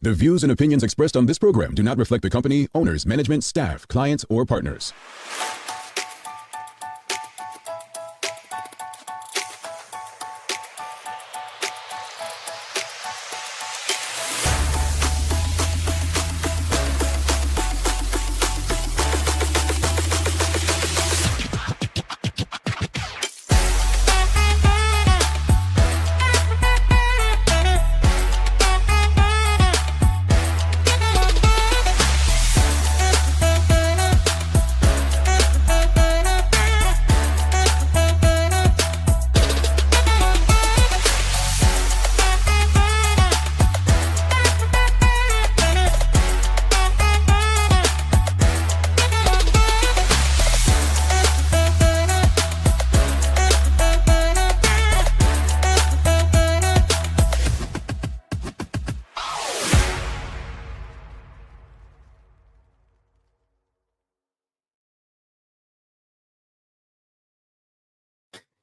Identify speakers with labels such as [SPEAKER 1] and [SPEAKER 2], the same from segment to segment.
[SPEAKER 1] The views and opinions expressed on this program do not reflect the company, owners, management, staff, clients, or partners.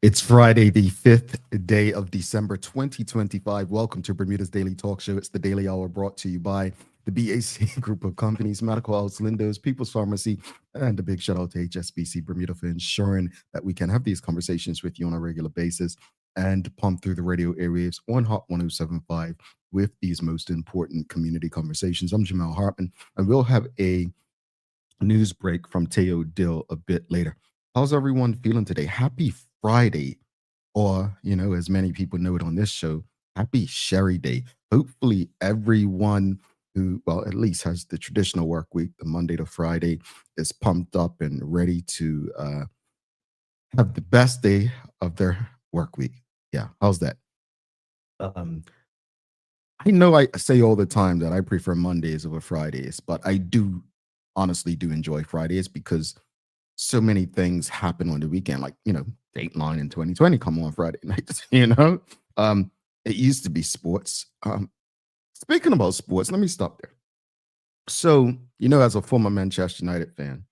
[SPEAKER 2] It's Friday, the 5th day of December 2025. Welcome to Bermuda's Daily Talk Show. It's the Daily Hour brought to you by the BAC Group of Companies, Medical House, Lindo's, People's Pharmacy, and a big shout out to HSBC Bermuda for ensuring that we can have these conversations with you on a regular basis and pump through the radio airwaves on Hot 1075 with these most important community conversations. I'm Jamal Hartman, and we'll have a news break from Teo Dill a bit later. How's everyone feeling today? Happy Friday, or, as many people know it on this show, happy Sherry Day. Hopefully everyone who, at least has the traditional work week, the Monday to Friday, is pumped up and ready to have the best day of their work week. Yeah, how's that? I know I say all the time that I prefer Mondays over Fridays, but I honestly do enjoy Fridays because so many things happen on the weekend, like, Dateline in 2020 come on Friday nights, it used to be sports. Speaking about sports, let me stop there. So, as a former Manchester United fan,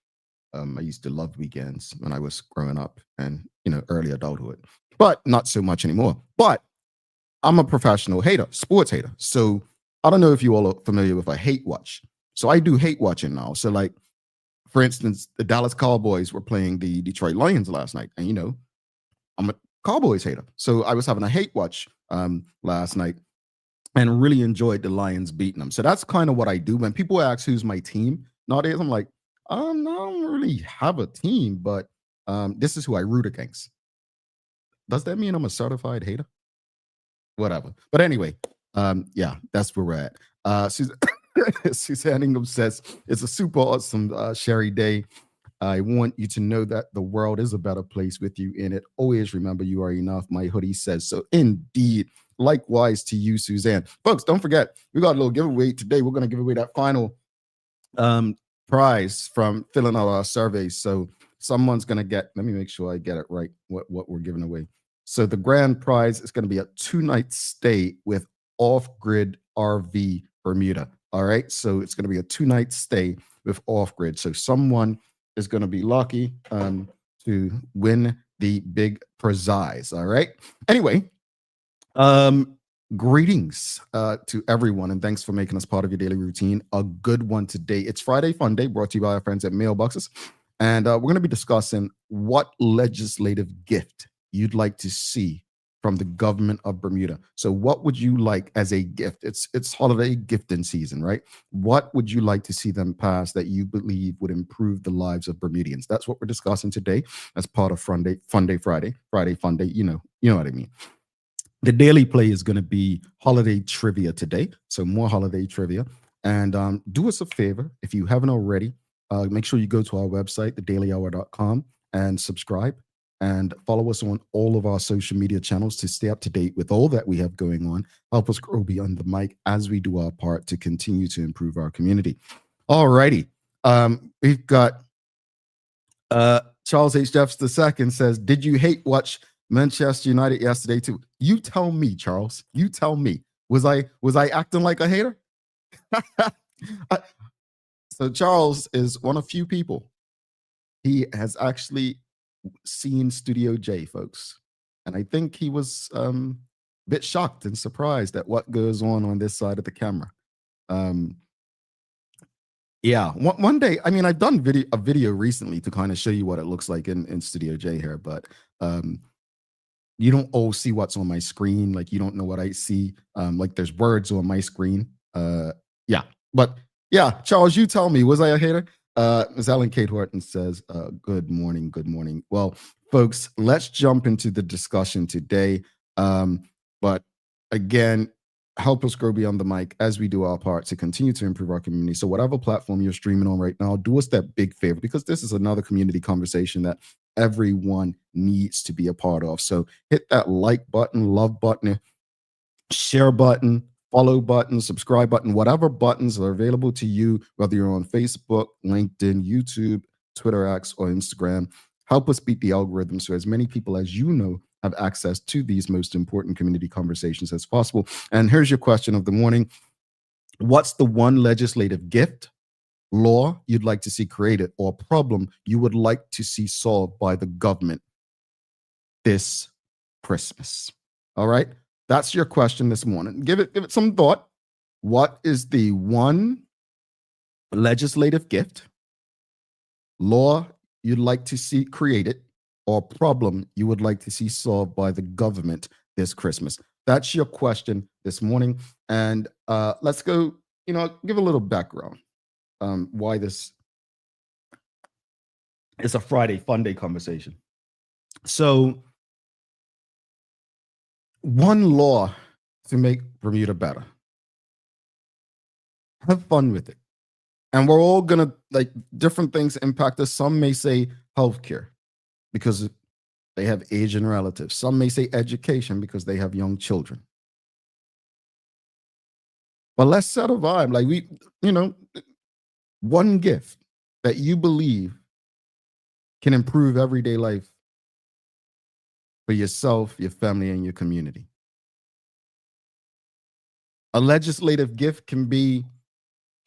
[SPEAKER 2] I used to love weekends when I was growing up and, early adulthood, but not so much anymore. But I'm a professional hater, sports hater. So I don't know if you all are familiar with a hate watch. So I do hate watching now. So, like, for instance, the Dallas Cowboys were playing the Detroit Lions last night. And, I'm a Cowboys hater. So I was having a hate watch last night and really enjoyed the Lions beating them. So that's kind of what I do. When people ask who's my team nowadays, I'm like, I don't really have a team, but this is who I root against. Does that mean I'm a certified hater? Whatever. But anyway, yeah, that's where we're at. Suzanne Ingham says, it's a super awesome Sherry Day. I want you to know that the world is a better place with you in it. Always remember you are enough. My hoodie says so. Indeed. Likewise to you, Suzanne. Folks, don't forget, we got a little giveaway today. We're going to give away that final prize from filling out our surveys. So someone's going to get, let me make sure I get it right, what we're giving away. So the grand prize is going to be a 2-night stay with Off-Grid RV Bermuda. All right. So it's going to be a 2-night stay with Off-Grid. So someone is going to be lucky to win the big prize. All right. Anyway, greetings to everyone, and thanks for making us part of your daily routine. A good one today. It's Friday Fun Day, brought to you by our friends at Mailboxes, and we're going to be discussing what legislative gift you'd like to see from the government of Bermuda. So what would you like as a gift? It's holiday gifting season, right? What would you like to see them pass that you believe would improve the lives of Bermudians? That's what we're discussing today as part of Friday Fun Day. You know what I mean. The daily play is going to be holiday trivia today. So more holiday trivia. And do us a favor, if you haven't already, make sure you go to our website, thedailyhour.com, and subscribe. And follow us on all of our social media channels to stay up to date with all that we have going on. Help us grow beyond the mic as we do our part to continue to improve our community. All righty. We've got Charles H. Jeffs II says, did you hate watch Manchester United yesterday too? You tell me, Charles. You tell me. Was I acting like a hater? So Charles is one of few people. He has actually seen Studio J, folks. And I think he was a bit shocked and surprised at what goes on this side of the camera. Um, yeah, one day, I mean, I've done a video recently to kind of show you what it looks like in Studio J here, but um, you don't all see what's on my screen. Like you don't know what I see. Like there's words on my screen. Yeah, but yeah, Charles, you tell me, was I a hater? Ms. Ellen Kate Horton says, good morning, good morning. Well, folks, let's jump into the discussion today. But again, help us grow beyond the mic as we do our part to continue to improve our community. So whatever platform you're streaming on right now, do us that big favor, because this is another community conversation that everyone needs to be a part of. So hit that like button, love button, share button, follow button, subscribe button, whatever buttons are available to you, whether you're on Facebook, LinkedIn, YouTube, Twitter X, or Instagram. Help us beat the algorithm so as many people as you know have access to these most important community conversations as possible. And here's your question of the morning. What's the one legislative gift, law you'd like to see created, or problem you would like to see solved by the government this Christmas? All right. That's your question this morning. Give it some thought. What is the one legislative gift, law you'd like to see created, or problem you would like to see solved by the government this Christmas? That's your question this morning. And let's go, give a little background why this is a Friday Fun Day conversation. So, one law to make Bermuda better. Have fun with it. And we're all gonna, like, different things impact us. Some may say healthcare because they have aging relatives. Some may say education because they have young children. But let's set a vibe. Like one gift that you believe can improve everyday life for yourself, your family, and your community. A legislative gift can be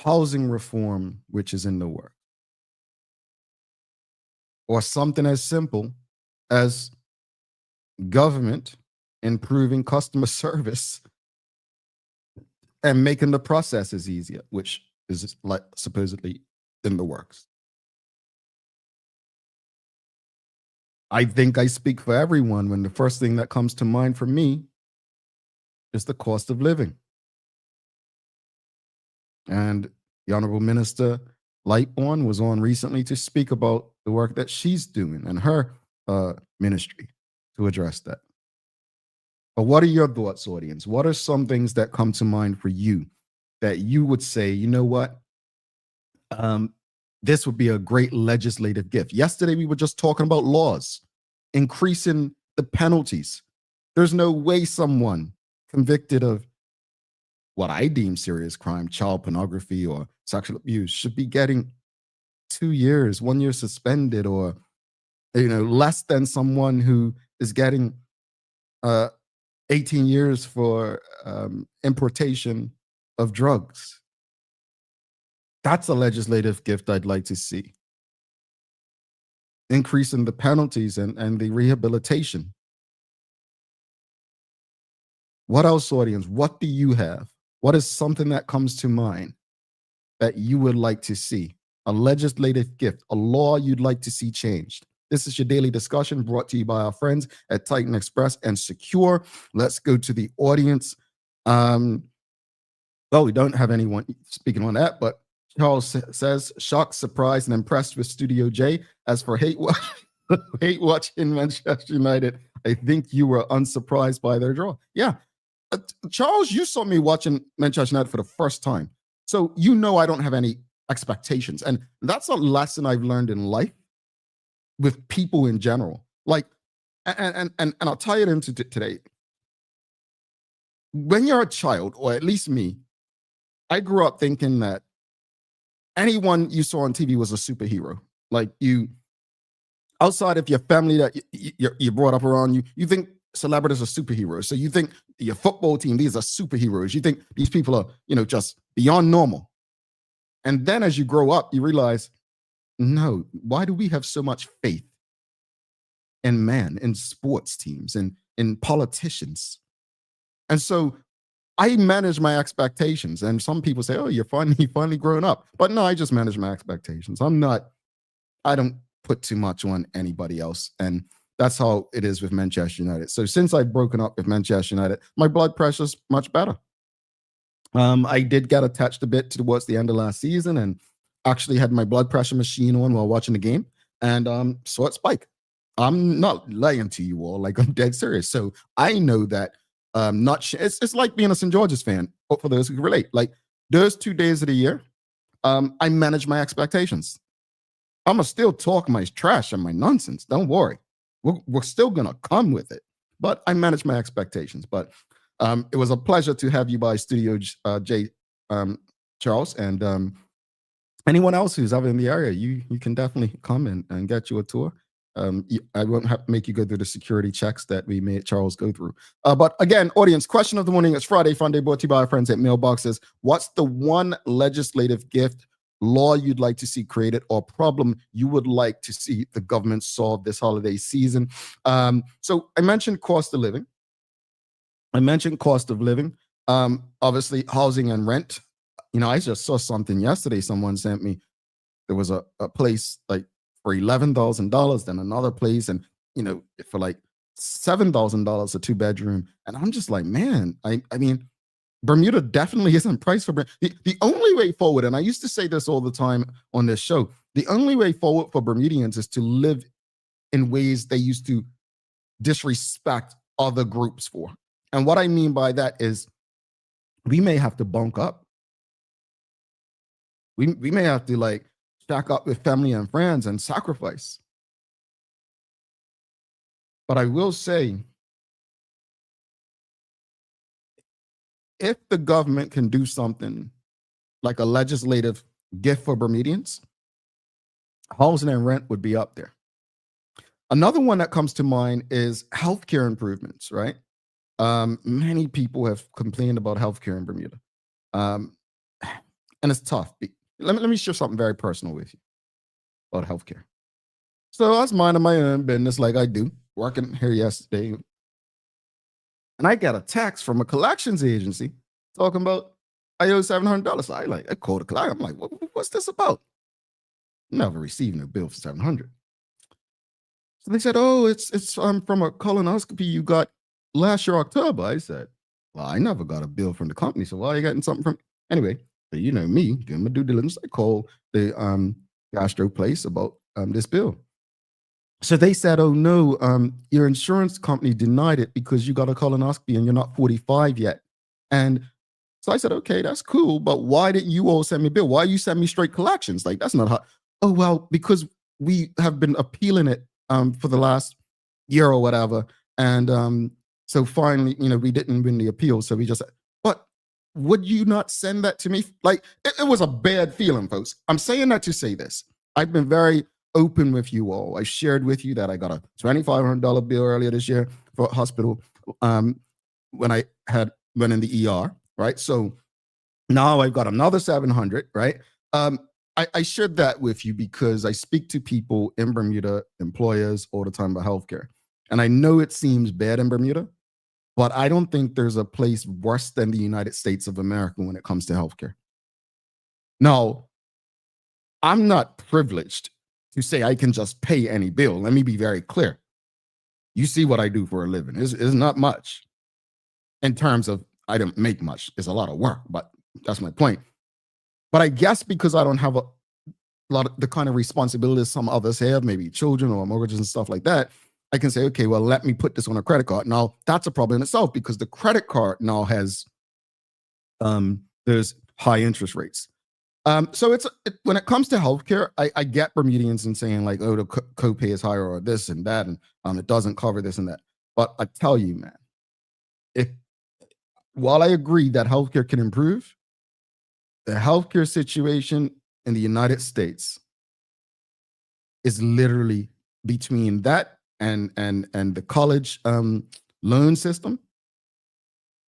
[SPEAKER 2] housing reform, which is in the works, or something as simple as government improving customer service and making the processes easier, which is like supposedly in the works. I think I speak for everyone when the first thing that comes to mind for me is the cost of living. And the Honorable Minister Lightbourne was on recently to speak about the work that she's doing and her ministry to address that. But what are your thoughts, audience? What are some things that come to mind for you that you would say, you know what? This would be a great legislative gift. Yesterday, we were just talking about laws, increasing the penalties. There's no way someone convicted of what I deem serious crime, child pornography or sexual abuse, should be getting 2 years, 1 year suspended, or less than someone who is getting 18 years for importation of drugs. That's a legislative gift I'd like to see. Increasing the penalties and the rehabilitation. What else, audience? What do you have? What is something that comes to mind that you would like to see? A legislative gift, a law you'd like to see changed. This is your daily discussion brought to you by our friends at Titan Express and Secure. Let's go to the audience. Well, we don't have anyone speaking on that, but Charles says, shocked, surprised, and impressed with Studio J. As for hate watching Manchester United, I think you were unsurprised by their draw. Yeah. Charles, you saw me watching Manchester United for the first time. So I don't have any expectations. And that's a lesson I've learned in life with people in general. Like, and I'll tie it into today. When you're a child, or at least me, I grew up thinking that anyone you saw on TV was a superhero. Like outside of your family that you brought up around you, you think celebrities are superheroes. So you think your football team, these are superheroes. You think these people are, just beyond normal. And then as you grow up, you realize, no, why do we have so much faith in sports teams and in politicians? And so I manage my expectations. And some people say, oh, you're finally grown up. But no, I just manage my expectations. I don't put too much on anybody else. And that's how it is with Manchester United. So since I've broken up with Manchester United, my blood pressure's much better. I did get attached a bit towards the end of last season and actually had my blood pressure machine on while watching the game and saw it spike. I'm not lying to you all, like I'm dead serious. So I know that it's like being a St. George's fan, for those who can relate. Like those 2 days of the year, I manage my expectations. I'm gonna still talk my trash and my nonsense. Don't worry. We're still gonna come with it. But I manage my expectations. But it was a pleasure to have you by Studio J, Charles, and anyone else who's ever in the area. You can definitely come and get you a tour. I won't have to make you go through the security checks that we made Charles go through. But again, audience, question of the morning. It's Friday Fun Day, brought to you by our friends at Mailboxes. What's the one legislative gift, law you'd like to see created, or problem you would like to see the government solve this holiday season? So I mentioned cost of living. Obviously, housing and rent. I just saw something yesterday. Someone sent me. There was a place like for $11,000, then another place, and for like $7,000 a 2-bedroom. And I'm just like, man, I mean, Bermuda definitely isn't priced for the only way forward. And I used to say this all the time on this show. The only way forward for Bermudians is to live in ways they used to disrespect other groups for. And what I mean by that is we may have to bunk up. We may have to like stack up with family and friends and sacrifice. But I will say, if the government can do something like a legislative gift for Bermudians, housing and rent would be up there. Another one that comes to mind is healthcare improvements, right? Many people have complained about healthcare in Bermuda. And it's tough. Let me share something very personal with you about healthcare. So I was minding my own business like I do, working here yesterday. And I got a text from a collections agency talking about I owe $700. I called the collector. I'm like, what's this about? Never received a bill for $700. So they said, oh, it's from a colonoscopy you got last year, October. I said, well, I never got a bill from the company. So why are you getting something from? Anyway, so you know me, doing my due diligence, I called the gastro place about this bill. So they said, oh, no, your insurance company denied it because you got a colonoscopy and you're not 45 yet. And so I said, okay, that's cool. But why didn't you all send me a bill? Why you send me straight collections? Like, that's not how. Oh, well, because we have been appealing it for the last year or whatever. And so finally, we didn't win the appeal. So we just said, but would you not send that to me? Like, it was a bad feeling, folks. I'm saying that to say this. I've been very open with you all. I shared with you that I got a $2,500 bill earlier this year for a hospital when I went in the ER, right? So now I've got another $700, right? I shared that with you because I speak to people in Bermuda, employers, all the time about healthcare. And I know it seems bad in Bermuda, but I don't think there's a place worse than the United States of America when it comes to healthcare. Now, I'm not privileged to say I can just pay any bill. Let me be very clear. You see what I do for a living. It's not much in terms of I don't make much. It's a lot of work, but that's my point. But I guess because I don't have a lot of the kind of responsibilities some others have, maybe children or mortgages and stuff like that, I can say, okay, well, let me put this on a credit card. Now, that's a problem in itself because the credit card now has, there's high interest rates. So when it comes to healthcare, I get Bermudians and saying like, oh, the copay is higher or this and that, and it doesn't cover this and that. But I tell you, man, while I agree that healthcare can improve, the healthcare situation in the United States is literally between that and the college loan system.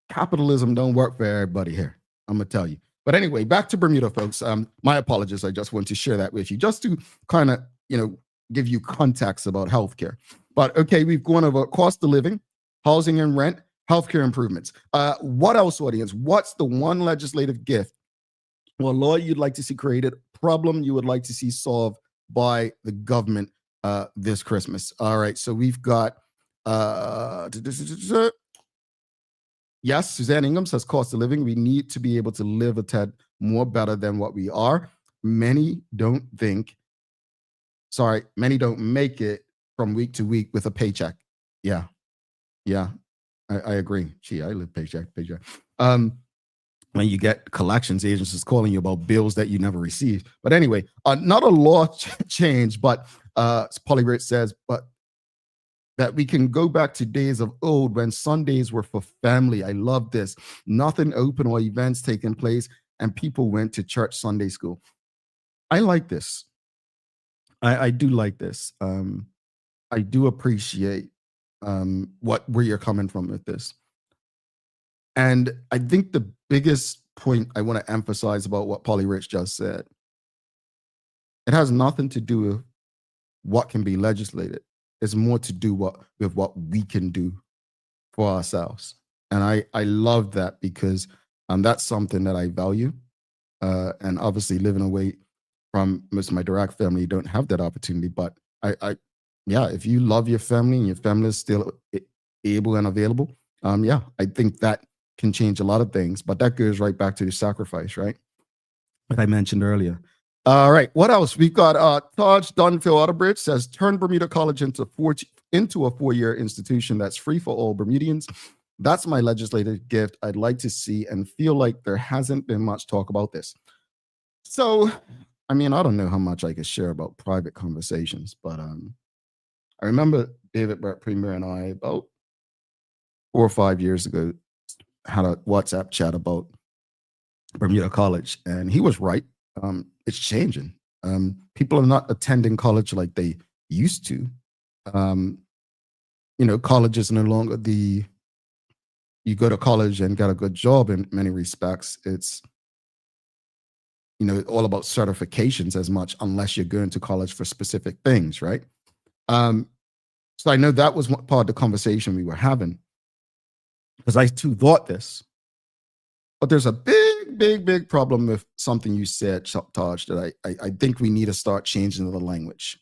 [SPEAKER 2] Capitalism don't work for everybody here. I'm gonna tell you. But anyway, back to Bermuda, folks. My apologies. I just want to share that with you, just to kind of, give you context about healthcare. But okay, we've gone over cost of living, housing and rent. Healthcare improvements. What else, audience? What's the one legislative gift or law you'd like to see created, problem you would like to see solved by the government this Christmas? All right, so we've got yes, Suzanne Ingham says cost of living. We need to be able to live a tad more better than what we are. Many don't make it from week to week with a paycheck. Yeah, I agree. Gee, I live paycheck. When you get collections agencies calling you about bills that you never received. But anyway, not a law change, but Polly Rich says, but that we can go back to days of old when Sundays were for family. I love this. Nothing open or events taking place, and people went to church Sunday school. I like this. I do like this. I do appreciate where you're coming from with this. And I think the biggest point I want to emphasize about what Polly Rich just said, it has nothing to do with what can be legislated. It's more to do with what we can do for ourselves. And I love that because that's something that I value. And obviously living away from most of my direct family, you don't have that opportunity. But if you love your family and your family is still able and available, I think that can change a lot of things. But that goes right back to the sacrifice, right? Like I mentioned earlier. All right, what else? We've got Taj Dunfield Otterbridge says, turn Bermuda College into a 4-year institution that's free for all Bermudians. That's my legislative gift I'd like to see, and feel like there hasn't been much talk about this. So, I mean, I don't know how much I could share about private conversations, but I remember David Brett Premier and I about 4 or 5 years ago had a WhatsApp chat about Bermuda College, and he was right. It's changing. People are not attending college like they used to. College is no longer you go to college and get a good job in many respects. It's, all about certifications as much, unless you're going to college for specific things, right? So I know that was part of the conversation we were having, because I too thought this. But there's a big problem with something you said, Taj, that I think we need to start changing the language.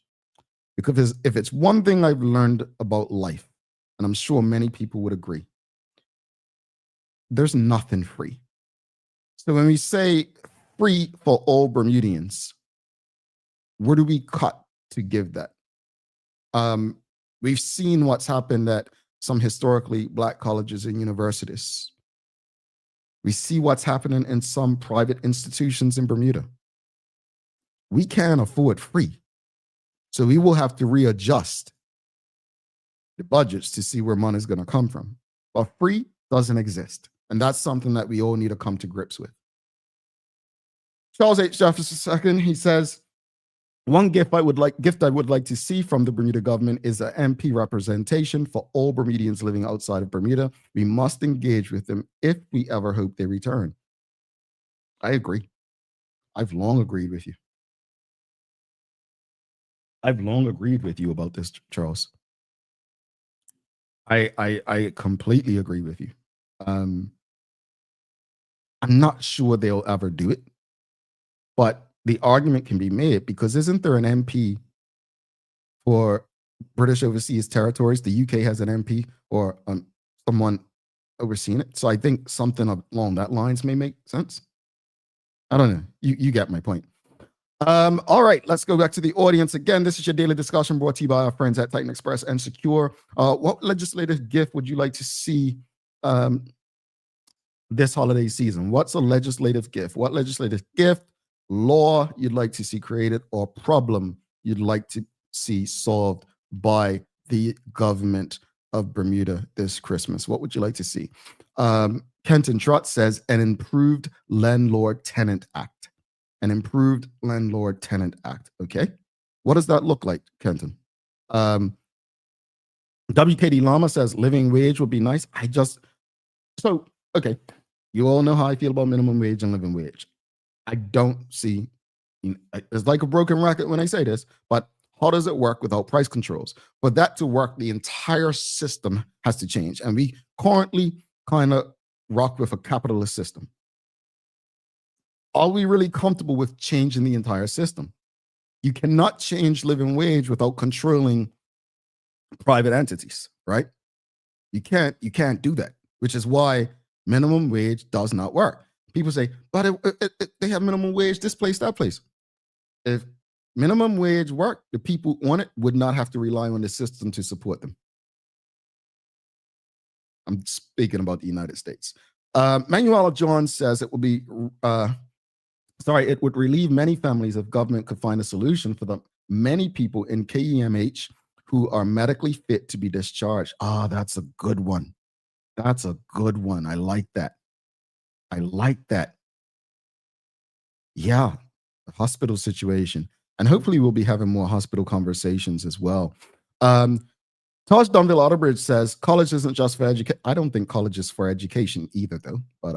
[SPEAKER 2] Because if it's one thing I've learned about life, and I'm sure many people would agree, there's nothing free. So when we say free for all Bermudians, where do we cut to give that? We've seen what's happened at some historically Black colleges and universities. We see what's happening in some private institutions in Bermuda. We can't afford free. So we will have to readjust the budgets to see where money is going to come from. But free doesn't exist. And that's something that we all need to come to grips with. Charles H. Jefferson II, he says, one gift I would like to see from the Bermuda government is an MP representation for all Bermudians living outside of Bermuda. We must engage with them if we ever hope they return. I agree. I've long agreed with you. About this, Charles. I completely agree with you. I'm not sure they'll ever do it, but the argument can be made, because isn't there an MP for British Overseas Territories? The UK has an MP or someone overseeing it. So I think something along that lines may make sense. I don't know. You get my point. All right, let's go back to the audience again. This is your daily discussion brought to you by our friends at Titan Express and Secure. What legislative gift would you like to see this holiday season? What's a legislative gift? What legislative gift, law you'd like to see created, or problem you'd like to see solved by the government of Bermuda this Christmas? What would you like to see? Kenton Trott says an improved Landlord-Tenant Act. An improved Landlord-Tenant Act. Okay. What does that look like, Kenton? WKD Lama says living wage would be nice. Okay. You all know how I feel about minimum wage and living wage. I don't see, it's like a broken record when I say this, but How does it work without price controls? For that to work, the entire system has to change. And we currently kind of rock with a capitalist system. Are we really comfortable with changing the entire system? You cannot change living wage without controlling private entities, right? You can't do that, which is why minimum wage does not work. People say, but they have minimum wage this place, that place. If minimum wage worked, the people on it would not have to rely on the system to support them. I'm speaking about the United States. Manuela Jones says it would relieve many families if government could find a solution for the many people in KEMH who are medically fit to be discharged. That's a good one. That's a good one. I like that. Yeah, the hospital situation. And hopefully we'll be having more hospital conversations as well. Taj Dunville Otterbridge says, college isn't just for education. I don't think college is for education either, though. But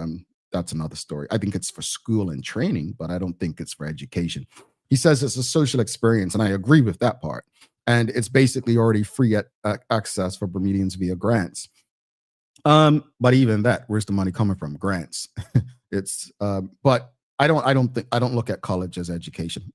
[SPEAKER 2] that's another story. I think it's for school and training, but I don't think it's for education. He says it's a social experience, and I agree with that part. And it's basically already free access for Bermudians via grants. But even that, where's the money coming from? Grants. But I don't look at college as education.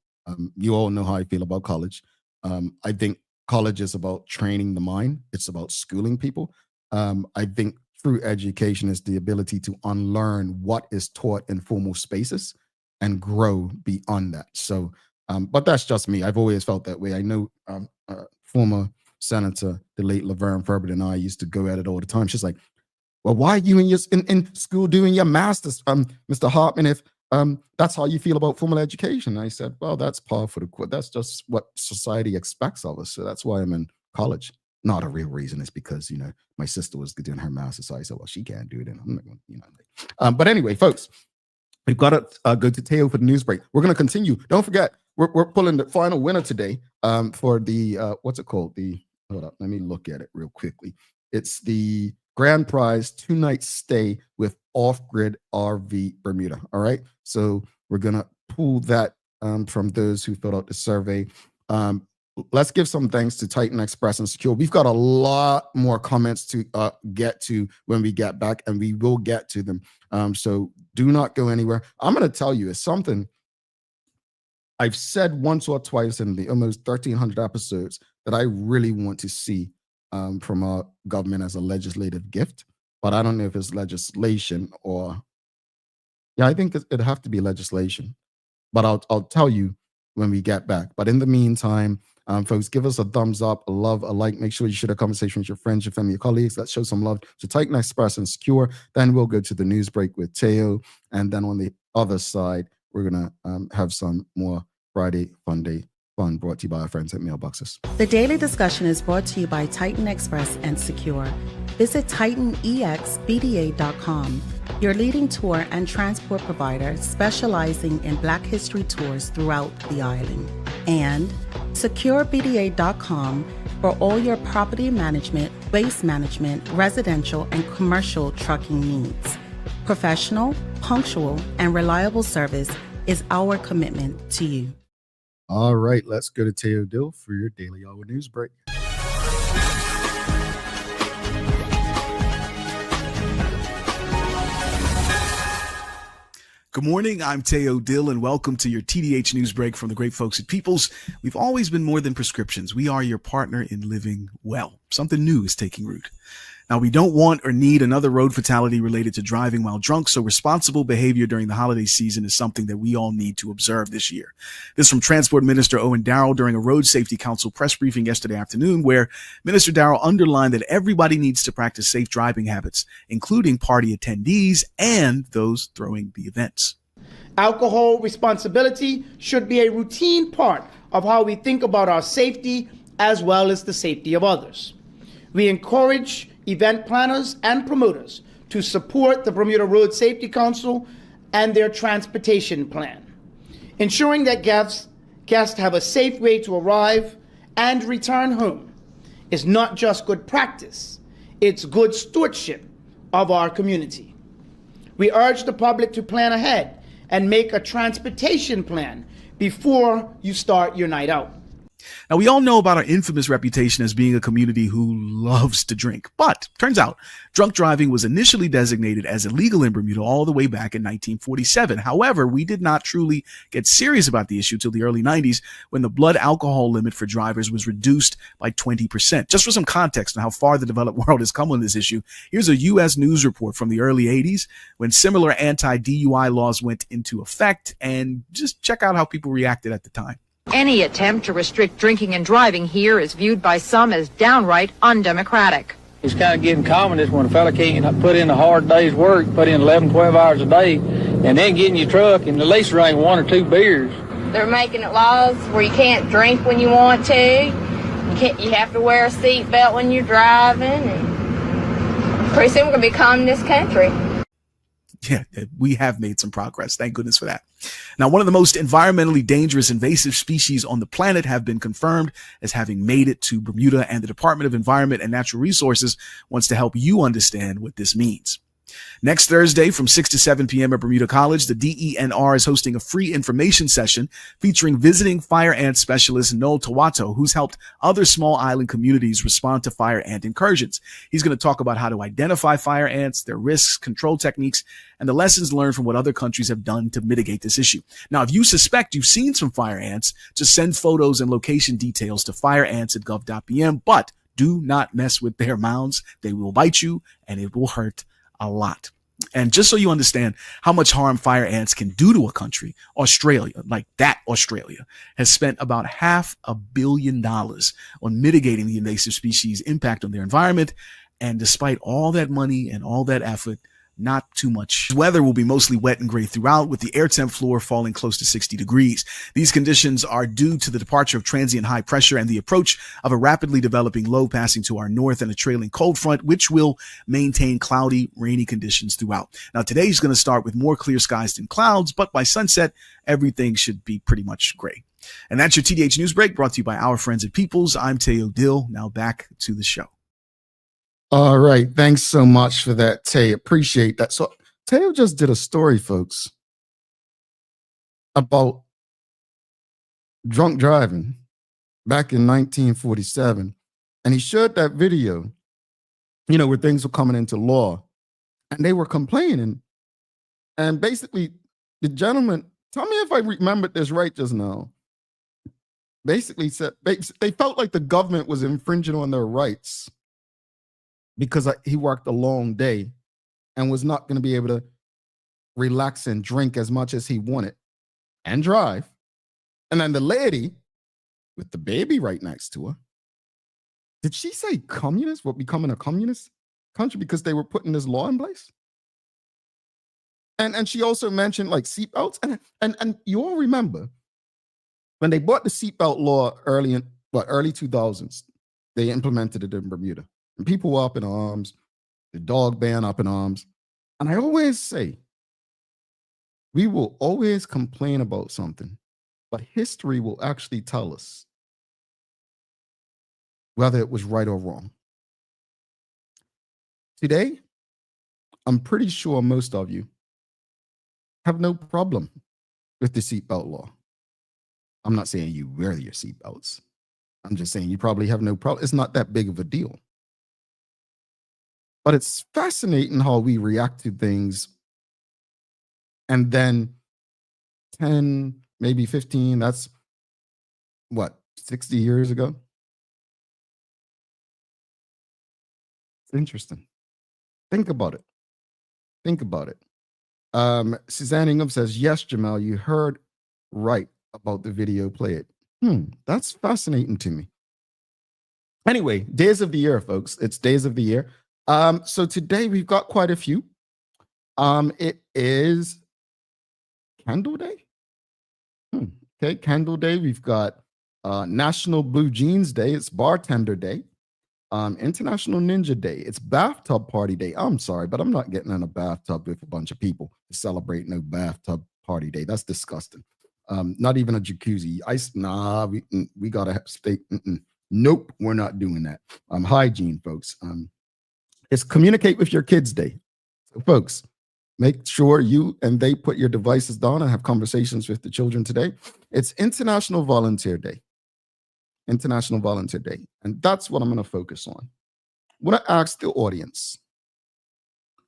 [SPEAKER 2] You all know how I feel about college. I think college is about training the mind. It's about schooling people. I think true education is the ability to unlearn what is taught in formal spaces and grow beyond that. So, but that's just me. I've always felt that way. I know former Senator, the late Laverne Furbert, and I used to go at it all the time. She's like, well, why are you in school doing your master's, Mr. Hartman, if that's how you feel about formal education? And I said, well, that's par for the course. That's just what society expects of us. So that's why I'm in college. Not a real reason. It's because, my sister was doing her master's. So I said, well, she can't do it. And I'm not going to, But anyway, folks, we've got to go to Teo for the news break. We're going to continue. Don't forget, we're pulling the final winner today for the, what's it called? Hold up, let me look at it real quickly. It's the grand prize 2-night stay with Off-Grid RV Bermuda. All right. So we're going to pull that from those who filled out the survey. Let's give some thanks to Titan Express and Secure. We've got a lot more comments to get to when we get back, and we will get to them. So do not go anywhere. I'm going to tell you, it's something I've said once or twice in the almost 1,300 episodes that I really want to see from our government as a legislative gift. But I don't know if it's legislation or, I think it'd have to be legislation. But I'll tell you when we get back. But in the meantime, folks, give us a thumbs up, a love, a like. Make sure you share a conversation with your friends, your family, your colleagues. Let's show some love to Titan Express and Secure. Then we'll go to the news break with Teo. And then on the other side, we're going to have some more Friday Fun Day fun brought to you by our friends at Mailboxes.
[SPEAKER 3] The daily discussion is brought to you by Titan Express and Secure. Visit TitanEXBDA.com, your leading tour and transport provider specializing in Black History tours throughout the island. And SecureBDA.com for all your property management, waste management, residential, and commercial trucking needs. Professional, punctual, and reliable service is our commitment to you.
[SPEAKER 2] All right, let's go to Teo Dill for your Daily Hour News Break.
[SPEAKER 4] Good morning, I'm Teo Dill, and welcome to your TDH News Break from the great folks at Peoples. We've always been more than prescriptions. We are your partner in living well. Something new is taking root. Now, we don't want or need another road fatality related to driving while drunk, so responsible behavior during the holiday season is something that we all need to observe this year. This from Transport Minister Owen Darrell during a Road Safety Council press briefing yesterday afternoon, where Minister Darrell underlined that everybody needs to practice safe driving habits, including party attendees and those throwing the events.
[SPEAKER 5] Alcohol responsibility should be a routine part of how we think about our safety as well as the safety of others. We encourage event planners and promoters to support the Bermuda Road Safety Council and their transportation plan. Ensuring that guests have a safe way to arrive and return home is not just good practice, it's good stewardship of our community. We urge the public to plan ahead and make a transportation plan before you start your night out.
[SPEAKER 4] Now, we all know about our infamous reputation as being a community who loves to drink, but turns out drunk driving was initially designated as illegal in Bermuda all the way back in 1947. However, we did not truly get serious about the issue till the early 90s when the blood alcohol limit for drivers was reduced by 20%. Just for some context on how far the developed world has come on this issue, here's a U.S. news report from the early 80s when similar anti-DUI laws went into effect, and just check out how people reacted at the time.
[SPEAKER 6] Any attempt to restrict drinking and driving here is viewed by some as downright undemocratic.
[SPEAKER 7] It's kind of getting common is when a fella can't put in a hard day's work, put in 11, 12 hours a day, and then get in your truck and at least drink 1 or 2 beers.
[SPEAKER 8] They're making it laws where you can't drink when you want to. You have to wear a seatbelt when you're driving. And pretty soon we're going to be calling this country.
[SPEAKER 4] Yeah, we have made some progress. Thank goodness for that. Now, one of the most environmentally dangerous invasive species on the planet have been confirmed as having made it to Bermuda, and the Department of Environment and Natural Resources wants to help you understand what this means. Next Thursday from 6 to 7 p.m. at Bermuda College, the DENR is hosting a free information session featuring visiting fire ant specialist Noel Tawato, who's helped other small island communities respond to fire ant incursions. He's going to talk about how to identify fire ants, their risks, control techniques, and the lessons learned from what other countries have done to mitigate this issue. Now, if you suspect you've seen some fire ants, just send photos and location details to fireants@gov.bm, but do not mess with their mounds. They will bite you and it will hurt a lot. And just so you understand how much harm fire ants can do to a country, Australia, Australia has spent about $500 million on mitigating the invasive species' impact on their environment. And despite all that money and all that effort, not too much. Weather will be mostly wet and gray throughout, with the air temp floor falling close to 60 degrees. These conditions are due to the departure of transient high pressure and the approach of a rapidly developing low passing to our north and a trailing cold front, which will maintain cloudy, rainy conditions throughout. Now, today's going to start with more clear skies than clouds, but by sunset, everything should be pretty much gray. And that's your TDH News Break, brought to you by our friends at Peoples. I'm Teo Dill. Now back to the show.
[SPEAKER 2] All right. Thanks so much for that, Tay. Appreciate that. So Teo just did a story, folks, about drunk driving back in 1947. And he showed that video, where things were coming into law. And they were complaining. And basically, the gentleman, tell me if I remembered this right just now, basically said they felt like the government was infringing on their rights because he worked a long day and was not going to be able to relax and drink as much as he wanted and drive. And then the lady with the baby right next to her, did she say communist? What, becoming a communist country because they were putting this law in place? And she also mentioned like seatbelts. And you all remember when they bought the seatbelt law early 2000s, they implemented it in Bermuda. And people were up in arms, the dog ban up in arms. And I always say, we will always complain about something, but history will actually tell us whether it was right or wrong. Today, I'm pretty sure most of you have no problem with the seatbelt law. I'm not saying you wear your seatbelts. I'm just saying you probably have no problem. It's not that big of a deal. But it's fascinating how we react to things. And then 10, maybe 15, that's what, 60 years ago? It's interesting. Think about it. Suzanne Ingham says, yes, Jamal, you heard right about the video play it. That's fascinating to me. Anyway, days of the year, folks. It's days of the year. So today we've got quite a few. It is Candle Day. Okay, Candle Day. We've got National Blue Jeans Day. It's Bartender Day. International Ninja Day. It's Bathtub Party Day. I'm sorry, but I'm not getting in a bathtub with a bunch of people to celebrate no bathtub party day. That's disgusting. Not even a jacuzzi. We gotta stay. Nope, we're not doing that. Hygiene, folks. It's Communicate with Your Kids Day. So, folks, make sure you and they put your devices down and have conversations with the children today. It's International Volunteer Day. International Volunteer Day, and that's what I'm going to focus on. I want to ask the audience,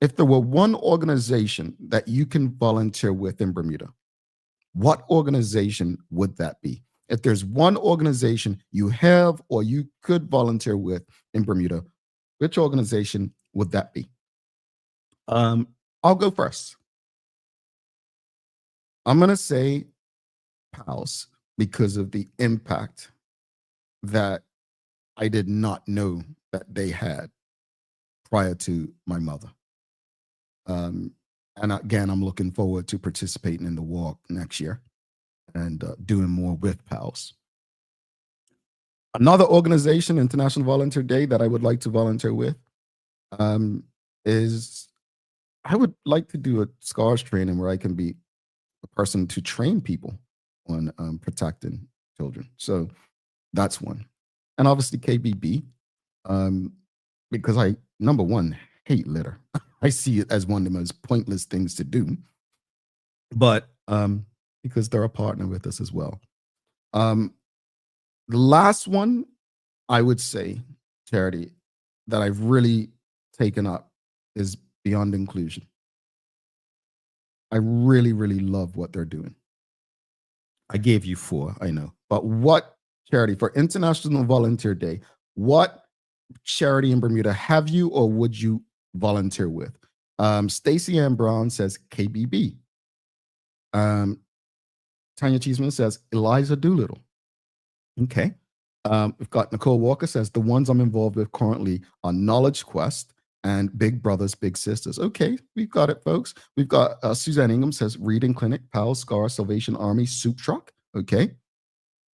[SPEAKER 2] if there were one organization that you can volunteer with in Bermuda, what organization would that be? If there's one organization you have or you could volunteer with in Bermuda, which organization would that be? I'll go first. I'm going to say PALS because of the impact that I did not know that they had prior to my mother. And again, I'm looking forward to participating in the walk next year and doing more with PALS. Another organization, International Volunteer Day, that I would like to volunteer with is I would like to do a SCARS training where I can be a person to train people on protecting children. So that's one. And obviously KBB, because I, number one, hate litter. I see it as one of the most pointless things to do, but because they're a partner with us as well. The last one, I would say, charity, that I've really taken up is Beyond Inclusion. I really, really love what they're doing. I gave you 4, I know, but what charity for International Volunteer Day, what charity in Bermuda have you or would you volunteer with? Stacey Ann Brown says KBB. Tanya Cheeseman says Eliza Doolittle. Okay. We've got Nicole Walker says the ones I'm involved with currently are Knowledge Quest and Big Brothers Big Sisters. Okay, we've got it, folks. We've got Suzanne Ingham says Reading Clinic, PAL, SCAR, Salvation Army, Soup Truck. Okay.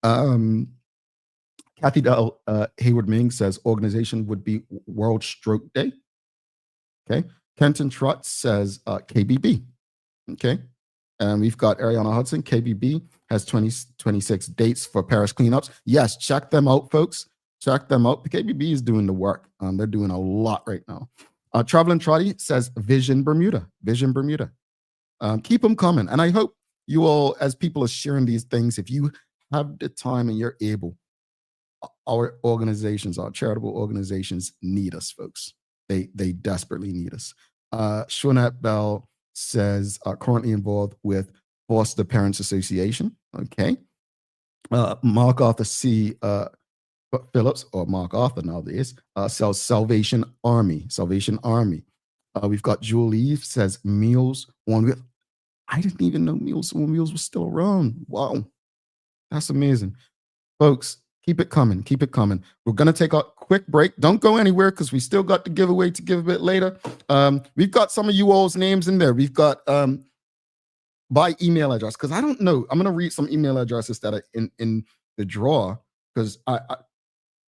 [SPEAKER 2] Kathy Dell Hayward Ming says organization would be World Stroke Day. Okay. Kenton Trott says KBB. Okay. And we've got Ariana Hudson. KBB has 26 dates for Paris cleanups. Yes, check them out, folks. Check them out. The KBB is doing the work. They're doing a lot right now. Traveling Trotty says Vision Bermuda. Vision Bermuda. Keep them coming. And I hope you all, as people are sharing these things, if you have the time and you're able, our organizations, our charitable organizations need us, folks. They desperately need us. Shonette Bell says currently involved with Foster Parents Association. Okay. Mark Arthur C. Phillips, or Mark Arthur nowadays, sells Salvation Army. Salvation Army. We've got Julie says Meals on Wheels. I didn't even know Meals on Wheels was still around. Wow. That's amazing. Folks, keep it coming. Keep it coming. We're going to take a quick break. Don't go anywhere because we still got the giveaway to give a bit later. We've got some of you all's names in there. We've got by email address, because I don't know. I'm going to read some email addresses that are in the draw because I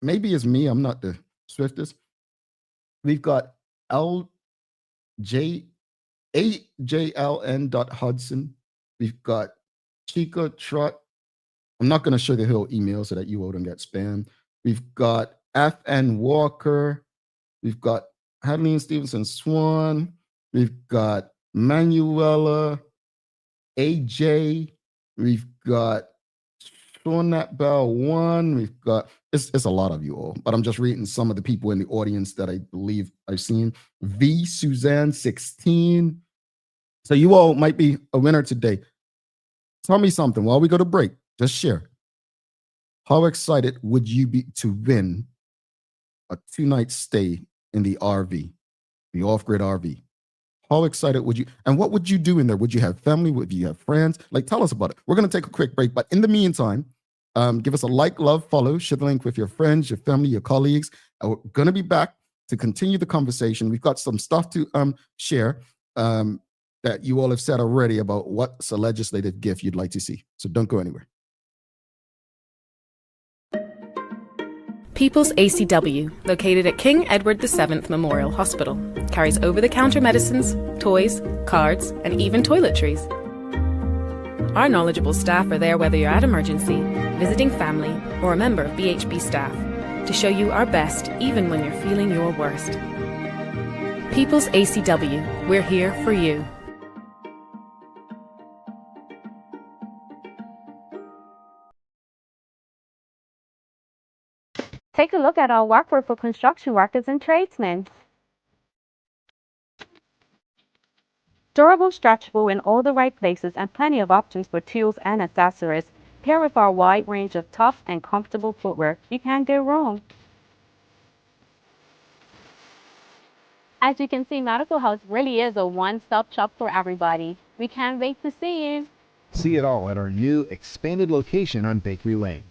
[SPEAKER 2] maybe it's me. I'm not the swiftest. We've got AJLN.Hudson. We've got Chica Trot. I'm not going to show the whole email so that you all don't get spammed. We've got FN Walker. We've got Adeline Stevenson Swan. We've got Manuela AJ. We've got Shonat Bell 1. We've got, it's a lot of you all, but I'm just reading some of the people in the audience that I believe I've seen. V Suzanne 16. So you all might be a winner today. Tell me something while we go to break. Just share. How excited would you be to win a 2-night stay in the RV, the off-grid RV? How excited would you, and what would you do in there? Would you have family? Would you have friends? Like, tell us about it. We're going to take a quick break, but in the meantime, give us a like, love, follow, share the link with your friends, your family, your colleagues. And we're going to be back to continue the conversation. We've got some stuff to share that you all have said already about what's a legislative gift you'd like to see. So don't go anywhere.
[SPEAKER 9] People's ACW, located at King Edward VII Memorial Hospital, carries over-the-counter medicines, toys, cards, and even toiletries. Our knowledgeable staff are there whether you're at emergency, visiting family, or a member of BHB staff, to show you our best even when you're feeling your worst. People's ACW, we're here for you.
[SPEAKER 10] Take a look at our workbook for construction workers and tradesmen. Durable, stretchable in all the right places, and plenty of options for tools and accessories. Paired with our wide range of tough and comfortable footwear, you can't go wrong. As you can see, Medical House really is a one-stop shop for everybody. We can't wait to see you.
[SPEAKER 11] See it all at our new expanded location on Bakery Lane.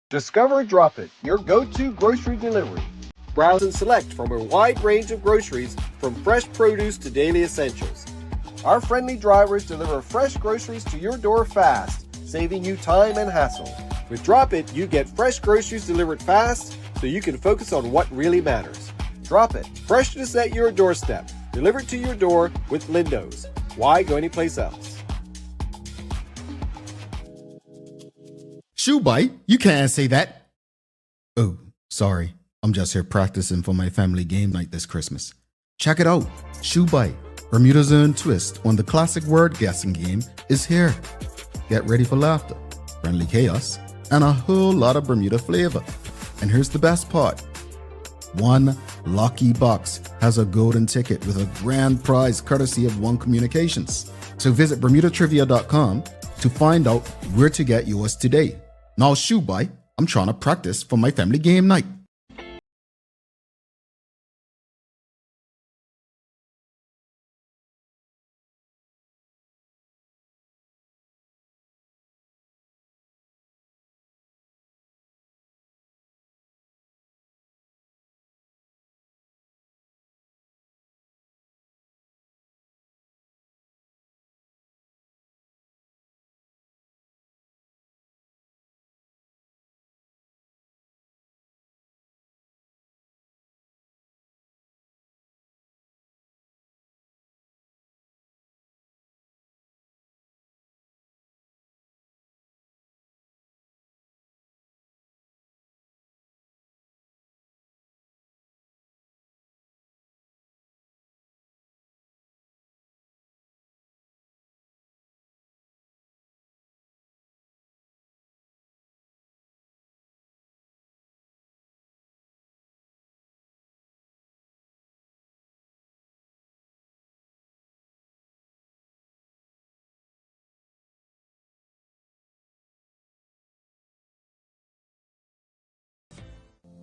[SPEAKER 12] Discover Drop It, your go-to grocery delivery. Browse and select from a wide range of groceries, from fresh produce to daily essentials. Our friendly drivers deliver fresh groceries to your door fast, saving you time and hassle. With Drop It, you get fresh groceries delivered fast so you can focus on what really matters. Drop It, freshness at your doorstep, delivered to your door with Lindo's. Why go anyplace else?
[SPEAKER 2] Shoe bite? You can't say that. Oh, sorry. I'm just here practicing for my family game night this Christmas. Check it out. Shoe bite, Bermuda's own twist on the classic word guessing game, is here. Get ready for laughter, friendly chaos, and a whole lot of Bermuda flavor. And here's the best part. One lucky box has a golden ticket with a grand prize courtesy of One Communications. So visit BermudaTrivia.com to find out where to get yours today. Now, shoe bite, I'm trying to practice for my family game night.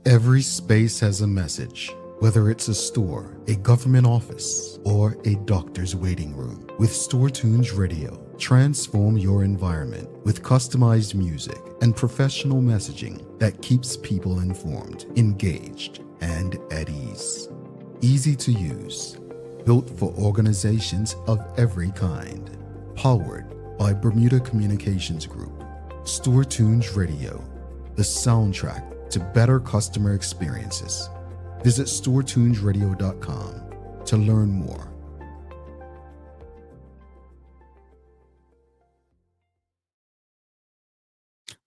[SPEAKER 2] Every space has a message, whether it's a store, a government office, or a doctor's waiting room. With Store Tunes Radio, transform your environment with customized music and professional messaging that keeps people informed, engaged, and at ease. Easy to use, built for organizations of every kind. Powered by Bermuda Communications Group. Store Tunes Radio, the soundtrack to better customer experiences. Visit StoreTunesRadio.com to learn more.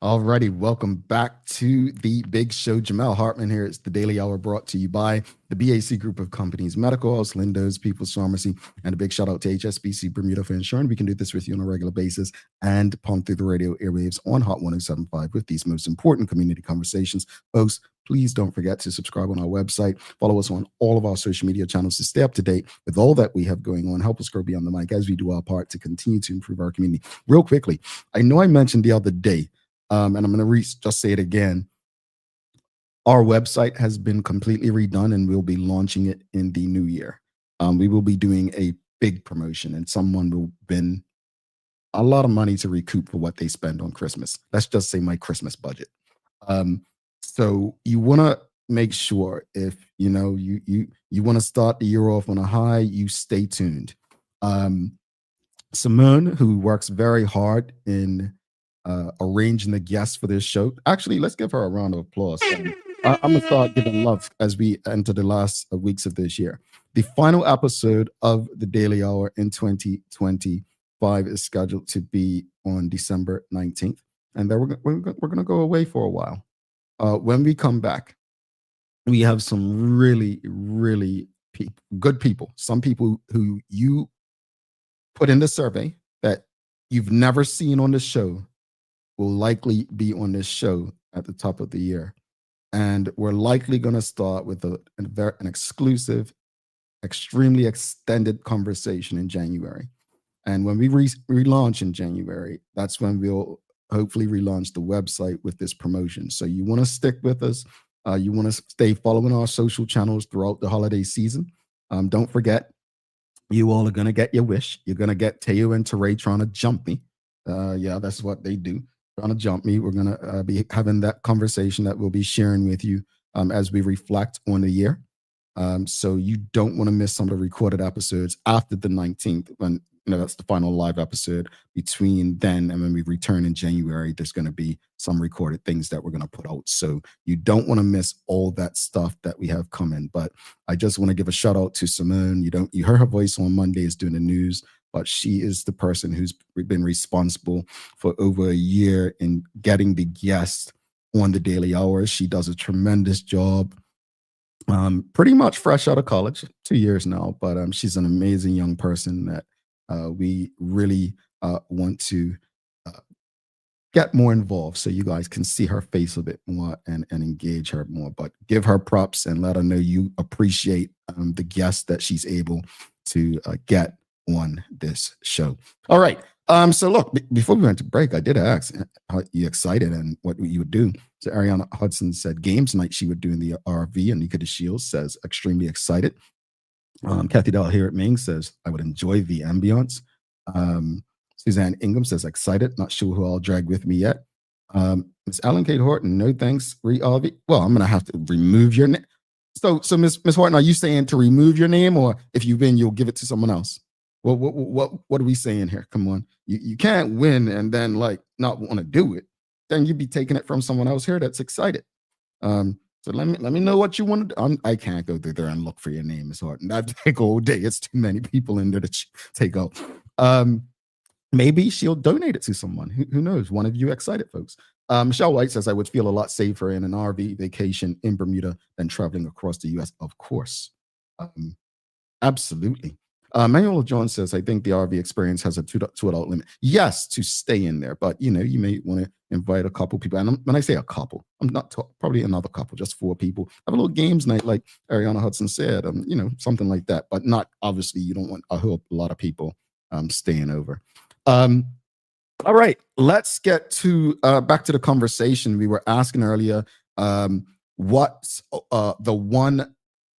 [SPEAKER 2] Alrighty, welcome back to the Big Show. Jamel Hartman here. It's the Daily Hour brought to you by the BAC Group of Companies, Medical House, Lindo's, People's Pharmacy, and a big shout out to HSBC Bermuda for ensuring we can do this with you on a regular basis and pump through the radio airwaves on Hot 107.5 with these most important community conversations. Folks, please don't forget to subscribe on our website. Follow us on all of our social media channels to stay up to date with all that we have going on. Help us grow beyond the mic as we do our part to continue to improve our community. Real quickly, I know I mentioned the other day, and I'm going to just say it again. Our website has been completely redone, and we'll be launching it in the new year. We will be doing a big promotion, and someone will spend a lot of money to recoup for what they spend on Christmas. Let's just say my Christmas budget. So you want to make sure if you want to start the year off on a high, you stay tuned. Simone, who works very hard in arranging the guests for this show. Actually, let's give her a round of applause. I'm going to start giving love as we enter the last weeks of this year. The final episode of the Daily Hour in 2025 is scheduled to be on December 19th. And then we're going to go away for a while. When we come back, we have some really, really good people. Some people who you put in the survey that you've never seen on the show will likely be on this show at the top of the year. And we're likely going to start with an exclusive, extremely extended conversation in January. And when we relaunch in January, that's when we'll hopefully relaunch the website with this promotion. So you want to stick with us. You want to stay following our social channels throughout the holiday season. Don't forget, you all are going to get your wish. You're going to get Teo and Teray trying to jump me. Yeah, that's what they do. Trying to jump me. We're going to be having that conversation that we'll be sharing with you as we reflect on the year. So you don't want to miss some of the recorded episodes after the 19th, when that's the final live episode. Between then and when we return in January, there's going to be some recorded things that we're going to put out. So you don't want to miss all that stuff that we have coming. But I just want to give a shout out to Simone. You heard her voice on Mondays doing the news, but she is the person who's been responsible for over a year in getting the guests on the daily hours. She does a tremendous job. Pretty much fresh out of college, 2 years now, but she's an amazing young person that we really want to get more involved so you guys can see her face a bit more and engage her more. But give her props and let her know you appreciate the guests that she's able to get on this show. All right. So look, before we went to break, I did ask, are you excited and what you would do? So Ariana Hudson said games night she would do in the RV, and Nika de Shields says extremely excited. Kathy Dell here at Ming says I would enjoy the ambiance. Suzanne Ingham says excited, not sure who I'll drag with me yet. Miss Ellen Kate Horton, no thanks, RV. Well, I'm gonna have to remove your name. So Miss Horton, are you saying to remove your name, or if you win, you'll give it to someone else? Well, what are we saying here? Come on, you can't win and then like not want to do it. Then you'd be taking it from someone else here that's excited. So let me know what you want to do. I can't go through there and look for your name, Miss Horton. That'd take all day. It's too many people in there to take out. Maybe she'll donate it to someone. Who knows? One of you excited folks. Michelle White says I would feel a lot safer in an RV vacation in Bermuda than traveling across the U.S. Of course, absolutely. Manuel Jones says, I think the RV experience has a two adult limit. Yes, to stay in there, but you may want to invite a couple people. And when I say a couple, I'm not probably another couple, just 4 people. Have a little games night, like Ariana Hudson said, something like that. But not obviously, you don't want a lot of people staying over. All right, let's get to back to the conversation we were asking earlier. What's the one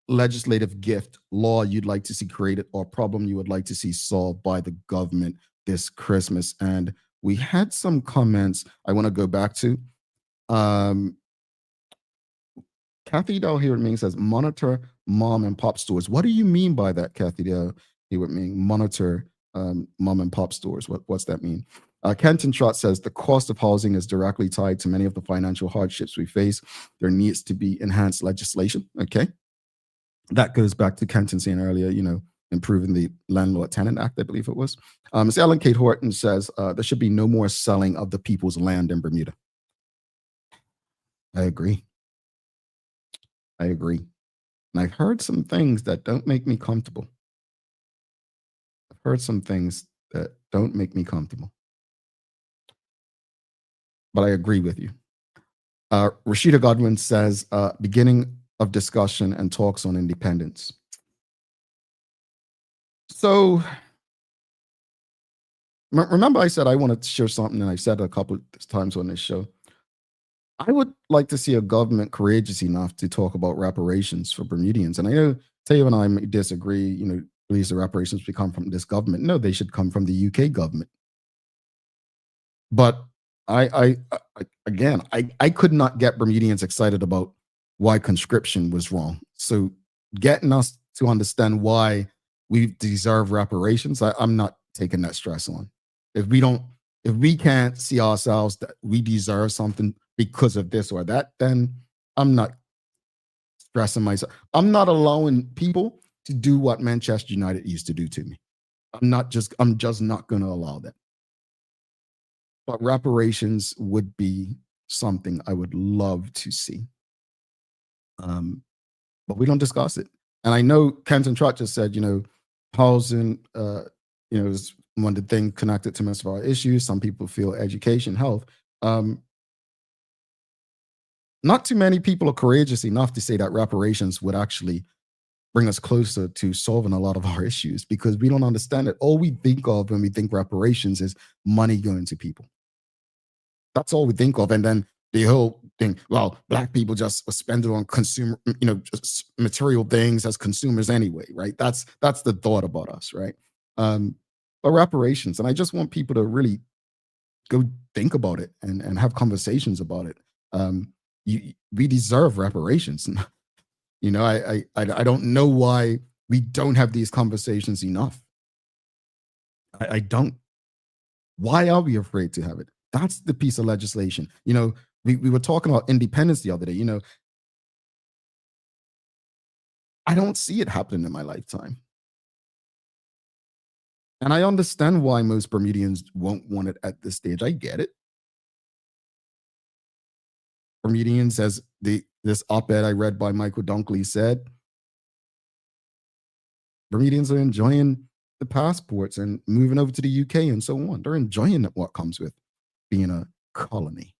[SPEAKER 2] legislative gift, law you'd like to see created, or problem you would like to see solved by the government this Christmas? And we had some comments I want to go back to. Kathy Dell here at Ming says, monitor mom and pop stores. What do you mean by that, Kathy Dell here at Ming? Monitor mom and pop stores. What's that mean? Kenton Trott says the cost of housing is directly tied to many of the financial hardships we face. There needs to be enhanced legislation. Okay. That goes back to Kenton saying earlier, improving the Landlord-Tenant Act, I believe it was. Ms. Ellen Kate Horton says there should be no more selling of the people's land in Bermuda. I agree. And I've heard some things that don't make me comfortable. But I agree with you. Rashida Godwin says, beginning of discussion and talks on independence. So remember I said I wanted to share something, and I've said it a couple of times on this show. I would like to see a government courageous enough to talk about reparations for Bermudians. And I know Teo and I may disagree, please the reparations should come from this government. No, they should come from the UK government. But I could not get Bermudians excited about why conscription was wrong. So getting us to understand why we deserve reparations, I'm not taking that stress on. If we can't see ourselves that we deserve something because of this or that, then I'm not stressing myself. I'm not allowing people to do what Manchester United used to do to me. I'm just not going to allow that. But reparations would be something I would love to see. But we don't discuss it. And I know Kenton Trott just said, housing, is one of the things connected to most of our issues. Some people feel education, health. not too many people are courageous enough to say that reparations would actually bring us closer to solving a lot of our issues, because we don't understand it. All we think of when we think reparations is money going to people. That's all we think of. And then the whole thing, well, black people just spend it on consumer, just material things as consumers anyway, right? That's the thought about us, right? But reparations, and I just want people to really go think about it and have conversations about it. We deserve reparations. I don't know why we don't have these conversations enough. I don't. Why are we afraid to have it? That's the piece of legislation. We were talking about independence the other day. I don't see it happening in my lifetime. And I understand why most Bermudians won't want it at this stage. I get it. Bermudians, as this op-ed I read by Michael Dunkley said, Bermudians are enjoying the passports and moving over to the UK and so on. They're enjoying what comes with being a colony.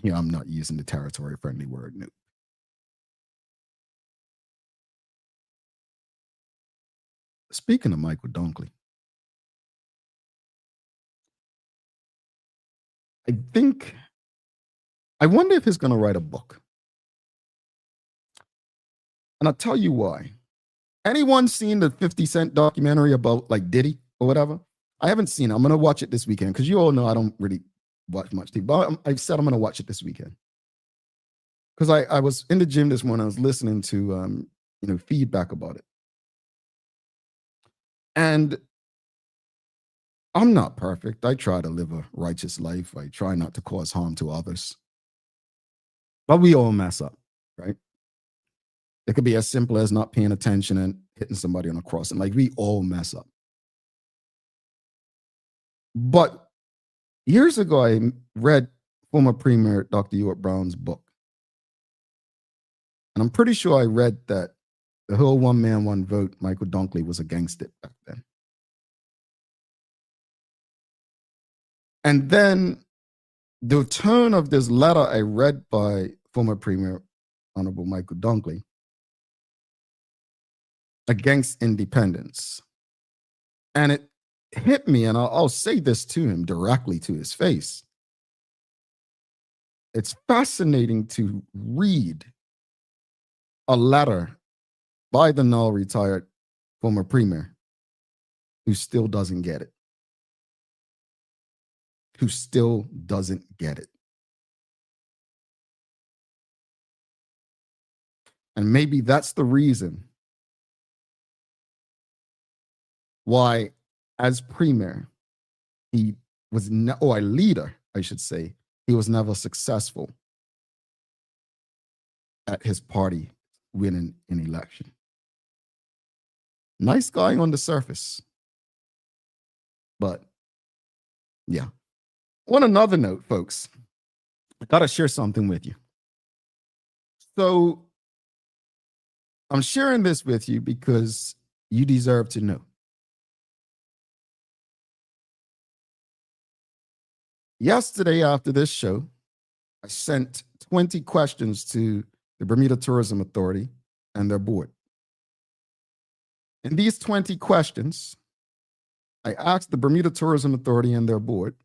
[SPEAKER 2] I'm not using the territory-friendly word. No. Speaking of Michael Dunkley, I wonder if he's going to write a book. And I'll tell you why. Anyone seen the 50 Cent documentary about like Diddy or whatever? I haven't seen it. I'm going to watch it this weekend because you all know I don't really watch much TV. But I said I'm going to watch it this weekend. Because I was in the gym this morning. I was listening to feedback about it. And I'm not perfect. I try to live a righteous life. I try not to cause harm to others. But we all mess up, right? It could be as simple as not paying attention and hitting somebody on a crossing. Like, we all mess up. But years ago, I read former Premier Dr. Ewart Brown's book. And I'm pretty sure I read that the whole one man, one vote, Michael Dunkley was against it back then. And then the tone of this letter I read by former Premier Honorable Michael Dunkley against independence. And it hit me, and I'll say this to him directly to his face. It's fascinating to read a letter by the now retired former Premier who still doesn't get it. Who still doesn't get it. And maybe that's the reason why, as Premier, he was or a leader, I should say, he was never successful at his party winning an election. Nice guy on the surface. But yeah. On another note, folks, I got to share something with you. So I'm sharing this with you because you deserve to know. Yesterday, after this show, I sent 20 questions to the Bermuda Tourism Authority and their board. In these 20 questions, I asked the Bermuda Tourism Authority and their board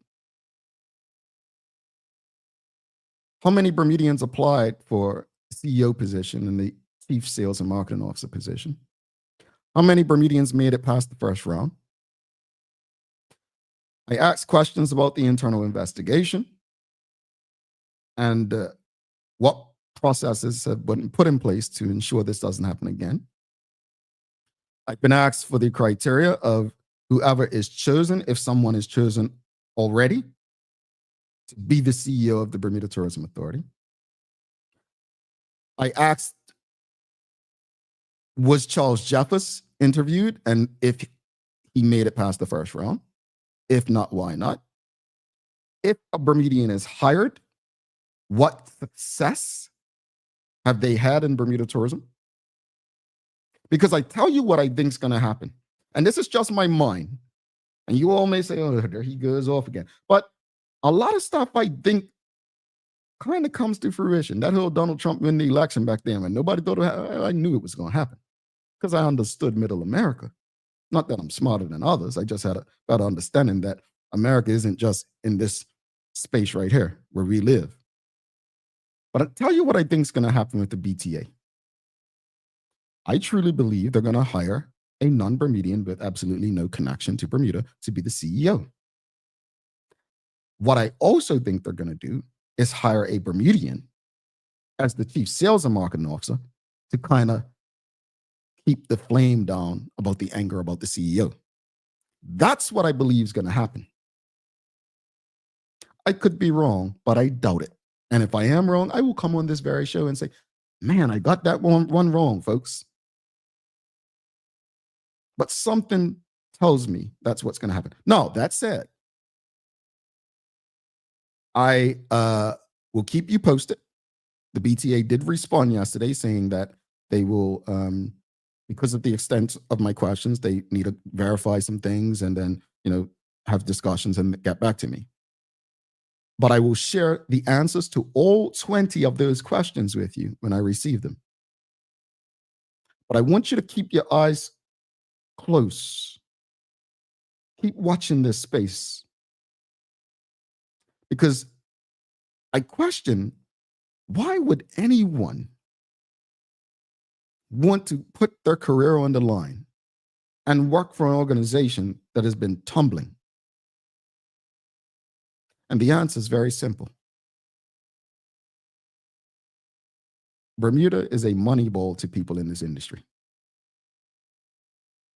[SPEAKER 2] how many Bermudians applied for the CEO position and the Chief Sales and Marketing Officer position? How many Bermudians made it past the first round? I asked questions about the internal investigation and what processes have been put in place to ensure this doesn't happen again. I've been asked for the criteria of whoever is chosen, if someone is chosen already, to be the CEO of the Bermuda Tourism Authority. I asked, was Charles Jeffers interviewed, and if he made it past the first round? If not, why not? If a Bermudian is hired, what success have they had in Bermuda tourism? Because I tell you what I think is going to happen. And this is just my mind. And you all may say, oh, there he goes off again. But a lot of stuff I think kind of comes to fruition. That whole Donald Trump win the election back then, when nobody thought I knew it was going to happen because I understood middle America. Not that I'm smarter than others. I just had a better understanding that America isn't just in this space right here where we live. But I'll tell you what I think is going to happen with the BTA. I truly believe they're going to hire a non-Bermudian with absolutely no connection to Bermuda to be the CEO. What I also think they're going to do is hire a Bermudian as the chief sales and marketing officer to kind of keep the flame down about the anger about the CEO. That's what I believe is going to happen. I could be wrong, but I doubt it. And if I am wrong, I will come on this very show and say, man, I got that one wrong, folks. But something tells me that's what's going to happen. No, that said, I will keep you posted. The BTA did respond yesterday saying that they will, because of the extent of my questions, they need to verify some things and then, have discussions and get back to me. But I will share the answers to all 20 of those questions with you when I receive them. But I want you to keep your eyes close. Keep watching this space. Because I question, why would anyone want to put their career on the line and work for an organization that has been tumbling? And the answer is very simple. Bermuda is a money ball to people in this industry.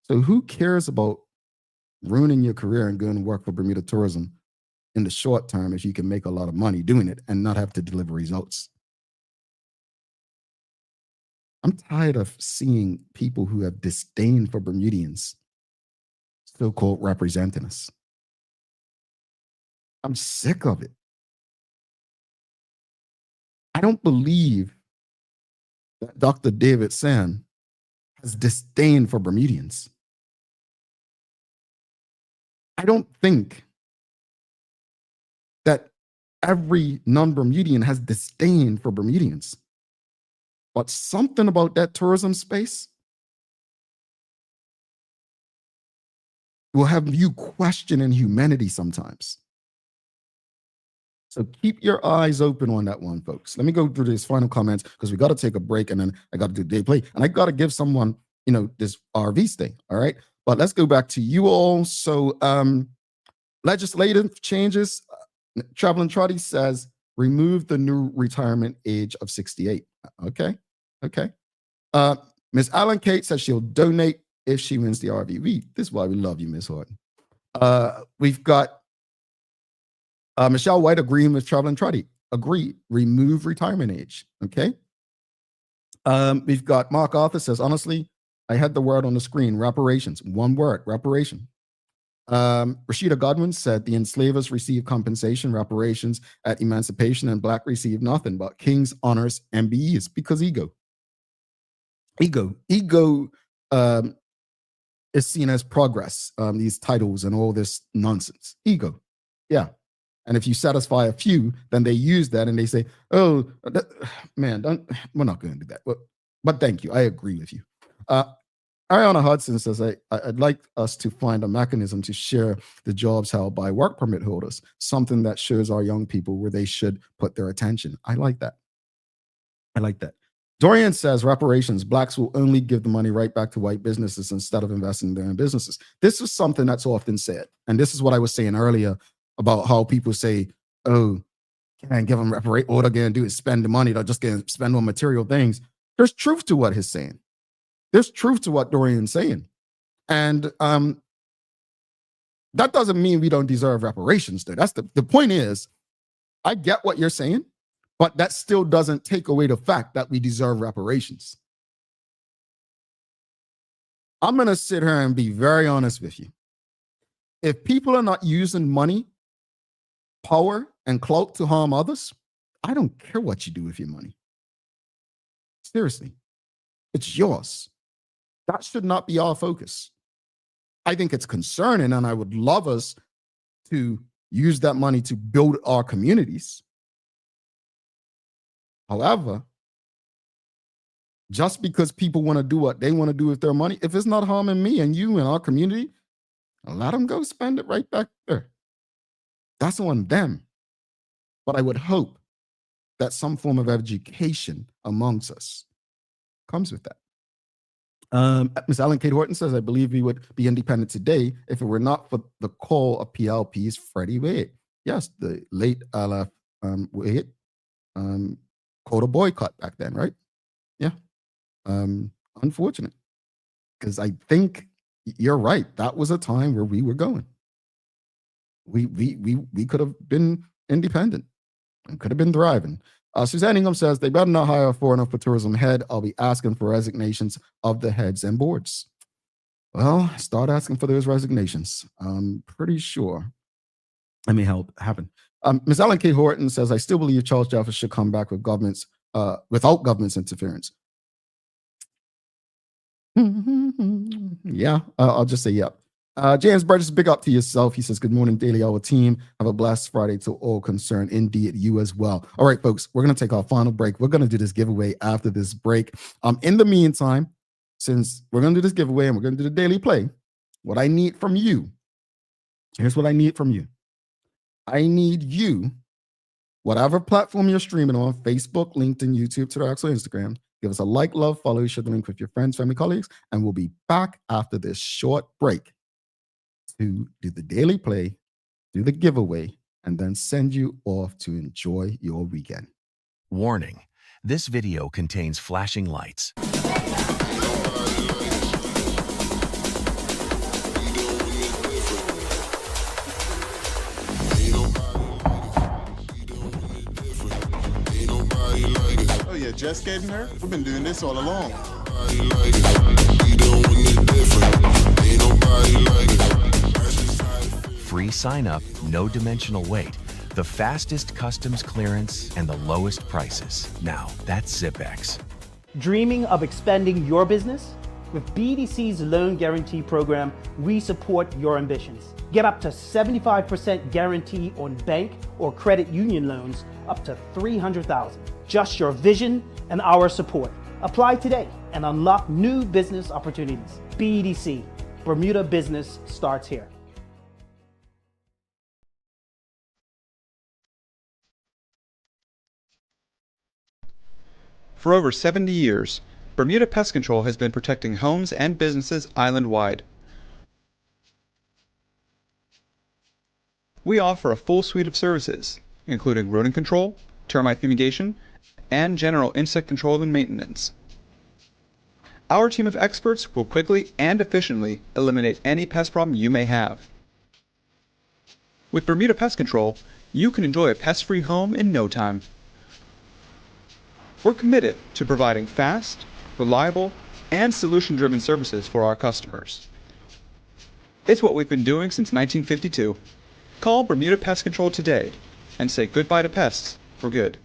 [SPEAKER 2] So who cares about ruining your career and going to work for Bermuda Tourism in the short term if you can make a lot of money doing it and not have to deliver results? I'm tired of seeing people who have disdain for Bermudians so-called representing us. I'm sick of it. I don't believe that Dr. David Sand has disdain for Bermudians. I don't think that every non-Bermudian has disdain for Bermudians. But something about that tourism space will have you questioning humanity sometimes. So keep your eyes open on that one, folks. Let me go through these final comments because we got to take a break and then I got to do day play. And I got to give someone, this RV stay. All right. But let's go back to you all. So legislative changes. Traveling Trotty says, remove the new retirement age of 68. Okay. Miss Allen Kate says she'll donate if she wins the RV. This is why we love you, Miss Horton. We've got Michelle White agreeing with Traveling Trotty. Agree. Remove retirement age. Okay. We've got Mark Arthur says, honestly, I had the word on the screen, reparations. One word, reparation. Rashida Godwin said the enslavers receive compensation, reparations at emancipation, and Black receive nothing but kings, honors, MBEs because ego. Ego is seen as progress, these titles and all this nonsense. Ego. Yeah. And if you satisfy a few, then they use that and they say, oh, we're not going to do that. But thank you. I agree with you. Ariana Hudson says, I'd like us to find a mechanism to share the jobs held by work permit holders, something that shows our young people where they should put their attention. I like that. Dorian says, reparations, Blacks will only give the money right back to white businesses instead of investing in their own businesses. This is something that's often said. And this is what I was saying earlier about how people say, oh, can't give them reparate. All they're going to do is spend the money. They're just going to spend on material things. There's truth to what he's saying. There's truth to what Dorian's saying. And that doesn't mean we don't deserve reparations, though. That's the point is, I get what you're saying, but that still doesn't take away the fact that we deserve reparations. I'm going to sit here and be very honest with you. If people are not using money, power, and clout to harm others, I don't care what you do with your money. Seriously, it's yours. That should not be our focus. I think it's concerning, and I would love us to use that money to build our communities. However, just because people want to do what they want to do with their money, if it's not harming me and you and our community, let them go spend it right back there. That's on them. But I would hope that some form of education amongst us comes with that. Ms. Ellen Kate Horton says, I believe we would be independent today if it were not for the call of PLP's Freddie Wade. Yes, the late LF Wade called a boycott back then, right? Yeah. Unfortunate. Because I think you're right. That was a time where we were going. We could have been independent and could have been thriving. Suzanne Ingham says they better not hire a foreigner for tourism head. I'll be asking for resignations of the heads and boards. Well, start asking for those resignations. I'm pretty sure that may help happen. Ms. Ellen K. Horton says, I still believe Charles Jefferson should come back with governments without government's interference. Yeah, I'll just say yep. James Burgess, big up to yourself. He says, good morning, Daily Hour team. Have a blessed Friday to all concerned. Indeed, you as well. All right, folks, we're going to take our final break. We're going to do this giveaway after this break. In the meantime, since we're going to do this giveaway and we're going to do the daily play, what I need from you, here's what I need from you. I need you, whatever platform you're streaming on, Facebook, LinkedIn, YouTube, Twitter, X, or Instagram, give us a like, love, follow, share the link with your friends, family, colleagues, and we'll be back after this short break to do the daily play, do the giveaway, and then send you off to enjoy your weekend.
[SPEAKER 13] Warning, this video contains flashing lights.
[SPEAKER 14] Oh yeah, just getting her? We've been doing this all along.
[SPEAKER 13] Free sign-up, no dimensional weight, the fastest customs clearance, and the lowest prices. Now, that's ZipX.
[SPEAKER 15] Dreaming of expanding your business? With BDC's Loan Guarantee Program, we support your ambitions. Get up to 75% guarantee on bank or credit union loans up to $300,000. Just your vision and our support. Apply today and unlock new business opportunities. BDC, Bermuda Business starts here.
[SPEAKER 16] For over 70 years, Bermuda Pest Control has been protecting homes and businesses island-wide. We offer a full suite of services, including rodent control, termite fumigation, and general insect control and maintenance. Our team of experts will quickly and efficiently eliminate any pest problem you may have. With Bermuda Pest Control, you can enjoy a pest-free home in no time. We're committed to providing fast, reliable, and solution-driven services for our customers. It's what we've been doing since 1952. Call Bermuda Pest Control today and say goodbye to pests for good.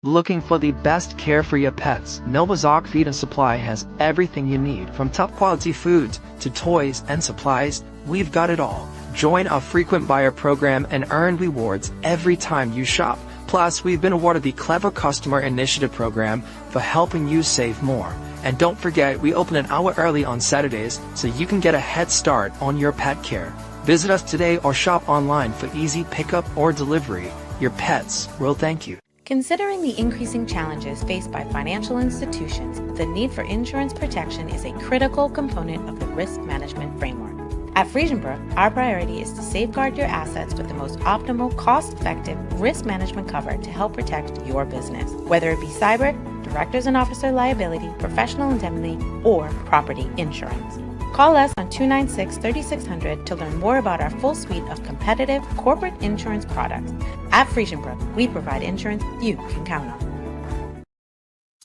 [SPEAKER 17] Looking for the best care for your pets? Novazoc Feed and Supply has everything you need, from top quality foods to toys and supplies. We've got it all. Join our frequent buyer program and earn rewards every time you shop. Plus, we've been awarded the Clever Customer Initiative program for helping you save more. And don't forget, we open an hour early on Saturdays so you can get a head start on your pet care. Visit us today or shop online for easy pickup or delivery. Your pets will thank you.
[SPEAKER 18] Considering the increasing challenges faced by financial institutions, the need for insurance protection is a critical component of the risk management framework. At Friesenbrook, our priority is to safeguard your assets with the most optimal, cost-effective risk management cover to help protect your business, whether it be cyber, directors and officer liability, professional indemnity, or property insurance. Call us on 296-3600 to learn more about our full suite of competitive corporate insurance products. At Friesenbrook, we provide insurance you can count on.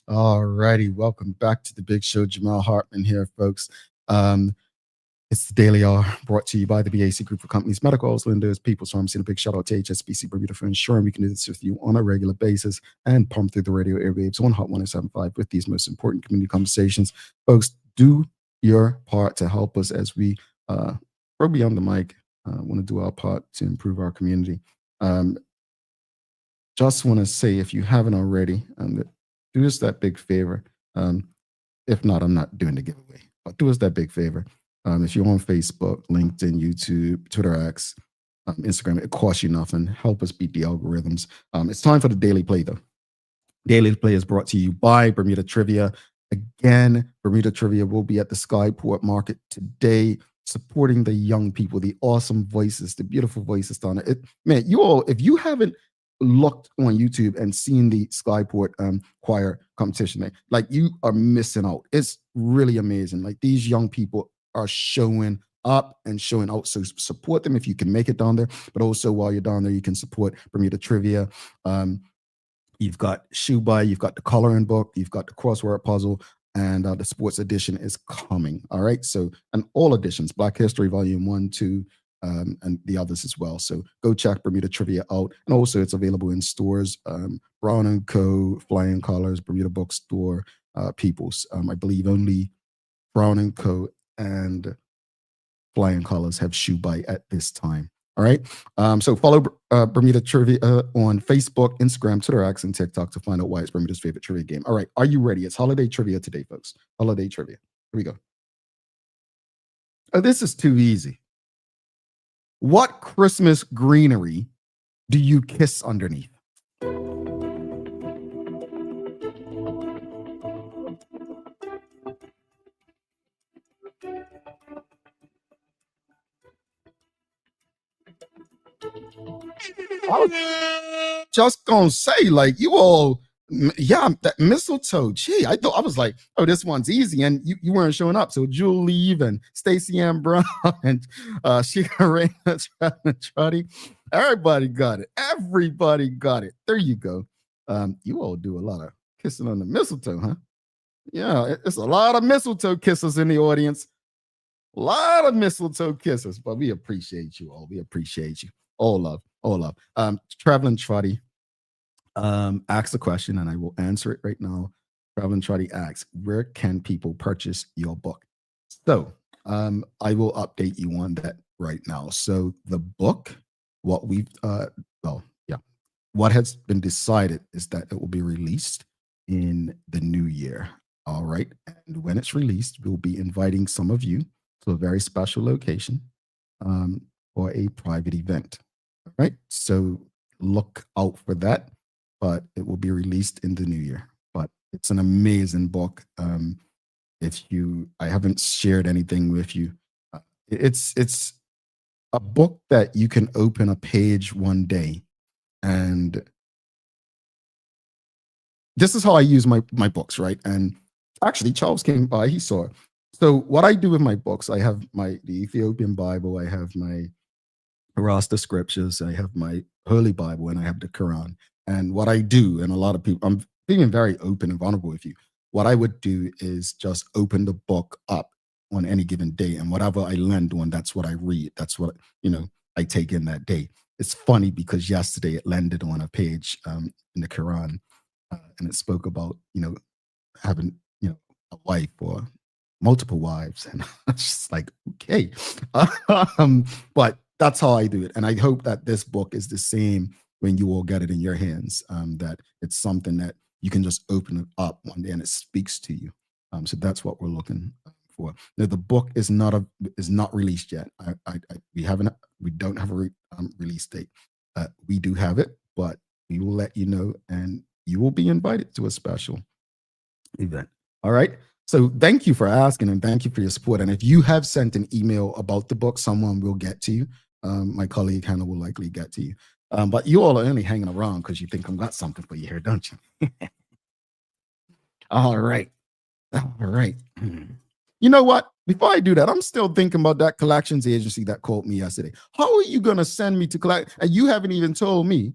[SPEAKER 2] All righty, welcome back to the Big Show. Jamal Hartman here, folks. It's the Daily Hour brought to you by the BAC Group of Companies, Medicals, Lenders, People's Pharmacy, and a big shout out to HSBC Bermuda for ensuring we can do this with you on a regular basis and pump through the radio airwaves on Hot 107.5 with these most important community conversations. Folks, do your part to help us as we go beyond the mic. Want to do our part to improve our community. Just want to say, if you haven't already, do us that big favor. If not, I'm not doing the giveaway, but do us that big favor. If you're on Facebook, LinkedIn, YouTube, Twitter X, Instagram, it costs you nothing. Help us beat the algorithms. It's time for the Daily Play, though. Daily Play is brought to you by Bermuda Trivia. Again, Bermuda Trivia will be at the Skyport Market today, supporting the young people, the awesome voices, the beautiful voices down there. Man, you all, if you haven't looked on YouTube and seen the Skyport choir competition, like, you are missing out. It's really amazing. Like, these young people are showing up and showing out. So support them if you can make it down there. But also, while you're down there, you can support Bermuda Trivia. You've got Shoe Buy, you've got the coloring book, you've got the crossword puzzle, and the sports edition is coming. All right. So, and all editions, Black History Volume 1, 2, and the others as well. So go check Bermuda Trivia out. And also, it's available in stores, Brown & Co., Flying Colors, Bermuda Bookstore, People's. I believe only Brown & Co. and Flying Colors have Shoe Buy at this time. All right. So follow Bermuda Trivia on Facebook, Instagram, Twitter, X, and TikTok to find out why it's Bermuda's favorite trivia game. All right. Are you ready? It's holiday trivia today, folks. Holiday trivia. Here we go. Oh, this is too easy. What Christmas greenery do you kiss underneath? I was just gonna say, like, you all, yeah, that mistletoe. Gee, I was like, oh, this one's easy, and you weren't showing up. So Julie and Stacey Ann Brown and Sheila Raina, Trotty, everybody got it. Everybody got it. There you go. You all do a lot of kissing on the mistletoe, huh? Yeah, it's a lot of mistletoe kisses in the audience. A lot of mistletoe kisses, but we appreciate you all. We appreciate you. All love, all love. Traveling Trotty asks a question, and I will answer it right now. Traveling Trotty asks, where can people purchase your book? So I will update you on that right now. So the book, what has been decided is that it will be released in the new year. All right. And when it's released, we'll be inviting some of you to a very special location or a private event. All right. So look out for that, but it will be released in the new year. But it's an amazing book. I haven't shared anything with you. It's a book that you can open a page one day, and this is how I use my books, right? And actually, Charles came by, he saw it. So what I do with my books, I have the Ethiopian Bible, I have my Rasta scriptures, I have my Holy Bible, and I have the Quran. And what I do, and a lot of people, I'm being very open and vulnerable with you. What I would do is just open the book up on any given day, and whatever I land on, that's what I read. That's what, I take in that day. It's funny because yesterday it landed on a page in the Quran, and it spoke about, having, a wife or multiple wives. And I was just like, okay. But that's how I do it. And I hope that this book is the same when you all get it in your hands, that it's something that you can just open it up one day and it speaks to you. So that's what we're looking for. Now, the book is not released yet. We don't have a release date. We do have it, but we will let you know, and you will be invited to a special event. All right. So thank you for asking, and thank you for your support. And if you have sent an email about the book, someone will get to you. My colleague Hannah will likely get to you. But you all are only hanging around because you think I've got something for you here, don't you? All right. All right. You know what? Before I do that, I'm still thinking about that collections agency that called me yesterday. How are you going to send me to collect? And you haven't even told me.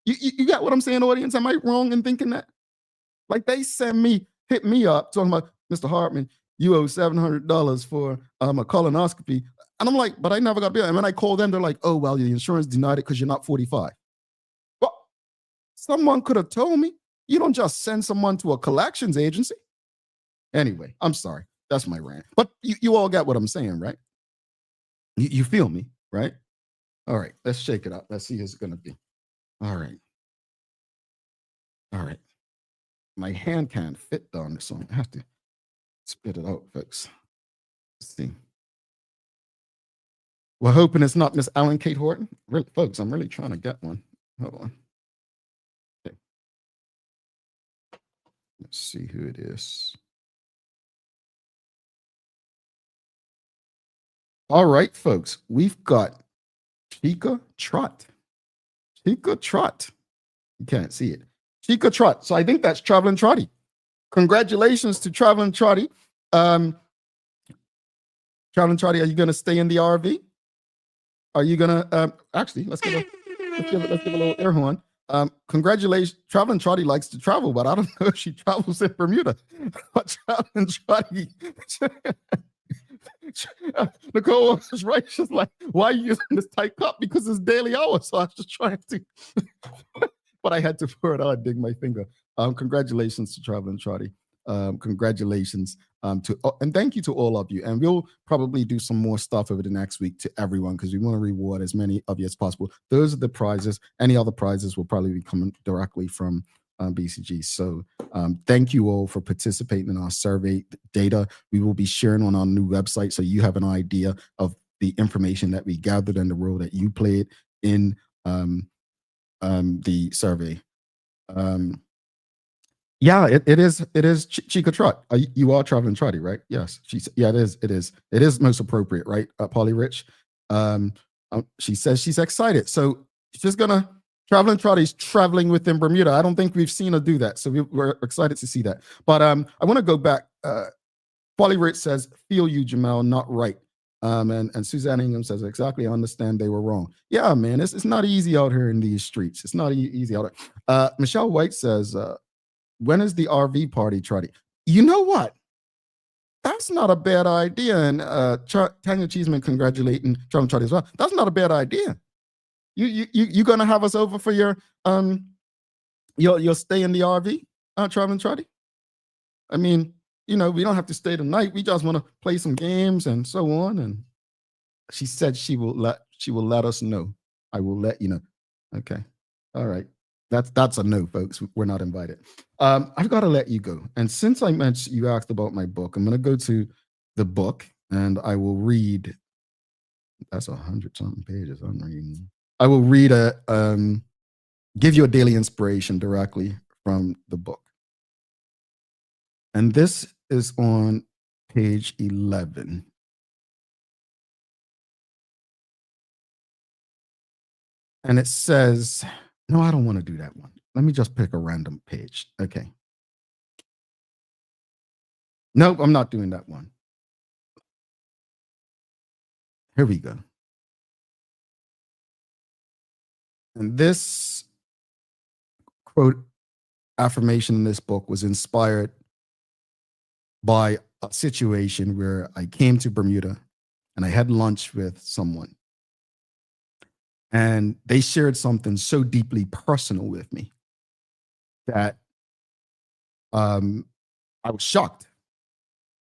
[SPEAKER 2] You got what I'm saying, audience? Am I wrong in thinking that? Like, they hit me up talking about, Mr. Hartman, you owe $700 for a colonoscopy. And I'm like, but I never got a bill. And when I call them, they're like, oh, well, the insurance denied it because you're not 45. Well, someone could have told me. You don't just send someone to a collections agency. Anyway, I'm sorry. That's my rant. But you all get what I'm saying, right? You feel me, right? All right, let's shake it up. Let's see who's it's gonna be. All right. All right. My hand can't fit down this one. I have to spit it out, folks. Let's see. We're hoping it's not Miss Ellen Kate Horton. Really, folks, I'm really trying to get one. Hold on. Okay. Let's see who it is. All right, folks, we've got Chica Trot. Chica Trot. You can't see it. Chica Trot. So I think that's Traveling Trotty. Congratulations to Traveling Trotty. Traveling Trotty, are you going to stay in the RV? Are you going to actually? Let's give a little air horn. Congratulations, Traveling Trotty likes to travel, but I don't know if she travels in Bermuda. But Traveling Trotty. Nicole was right. She's like, why are you using this tight cup? Because it's daily hours. So I was just trying to, but I had to pour it out, dig my finger. Congratulations to Traveling Trotty. Congratulations and thank you to all of you. And we'll probably do some more stuff over the next week to everyone because we want to reward as many of you as possible. Those are the prizes. Any other prizes will probably be coming directly from BCG. So thank you all for participating in our survey data. We will be sharing on our new website so you have an idea of the information that we gathered and the role that you played in the survey. Yeah, it is Chica Trot. You are Traveling Trotty, right? Yes. It is most appropriate, right? Polly Rich. She says she's excited. So she's gonna Traveling Trotty's traveling within Bermuda. I don't think we've seen her do that. So we're excited to see that. But I want to go back. Polly Rich says, feel you, Jamel, not right. And Suzanne Ingham says, exactly, I understand they were wrong. Yeah, man, it's not easy out here in these streets. It's not easy out there. Michelle White says, when is the RV party, Trotty? You know what? That's not a bad idea. And Tanya Cheeseman congratulating Traveling Trotty as well. That's not a bad idea. You gonna have us over for your stay in the RV, Traveling Trotty? I mean, we don't have to stay the night. We just want to play some games and so on. And she said she will let us know. I will let you know. Okay. All right. That's a no, folks. We're not invited. I've got to let you go. And since you asked about my book, I'm gonna go to the book and I will read. That's 100-something pages I'm reading. I will read give you a daily inspiration directly from the book. And this is on page 11. And it says, no, I don't want to do that one. Let me just pick a random page. Okay. Nope, I'm not doing that one. Here we go. And this quote affirmation in this book was inspired by a situation where I came to Bermuda and I had lunch with someone. And they shared something so deeply personal with me that I was shocked.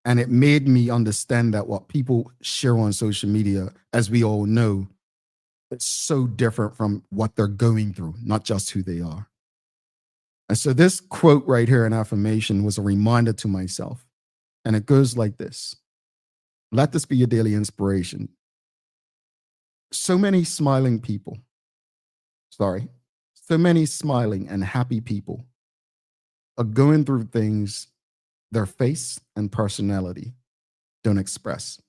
[SPEAKER 2] And it made me understand that what people share on social media, as we all know, it's so different from what they're going through, not just who they are. And so this quote right here, an affirmation, was a reminder to myself. And it goes like this. Let this be your daily inspiration. So many smiling and happy people are going through things their face and personality don't express.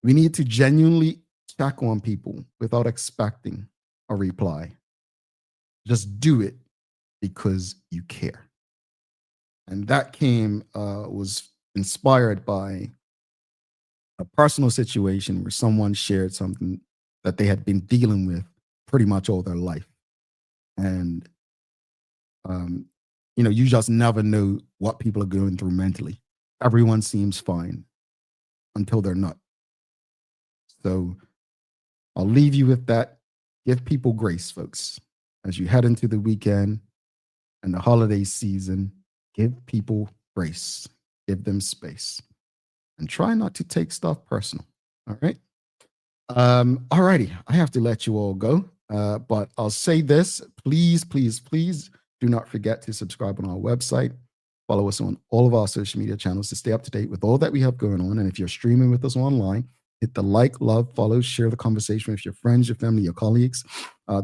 [SPEAKER 2] We need to genuinely check on people without expecting a reply. Just do it because you care. And that was inspired by a personal situation where someone shared something that they had been dealing with pretty much all their life. And, you just never know what people are going through mentally. Everyone seems fine until they're not. So I'll leave you with that. Give people grace, folks. As you head into the weekend and the holiday season, give people grace. Give them space. and try not to take stuff personal. All right. All righty. I have to let you all go. But I'll say this, please, please, please do not forget to subscribe on our website. Follow us on all of our social media channels to stay up to date with all that we have going on. And if you're streaming with us online, hit the like, love, follow, share the conversation with your friends, your family, your colleagues.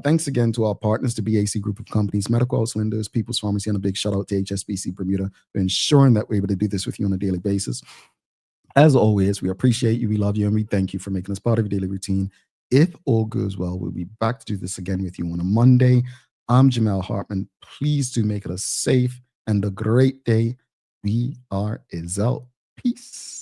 [SPEAKER 2] Thanks again to our partners, the BAC Group of Companies, Medical House Lenders, People's Pharmacy, and a big shout out to HSBC Bermuda for ensuring that we're able to do this with you on a daily basis. As always, we appreciate you, we love you, and we thank you for making us part of your daily routine. If all goes well, we'll be back to do this again with you on a Monday. I'm Jamel Hartman. Please do make it a safe and a great day. We are Izelt. Peace.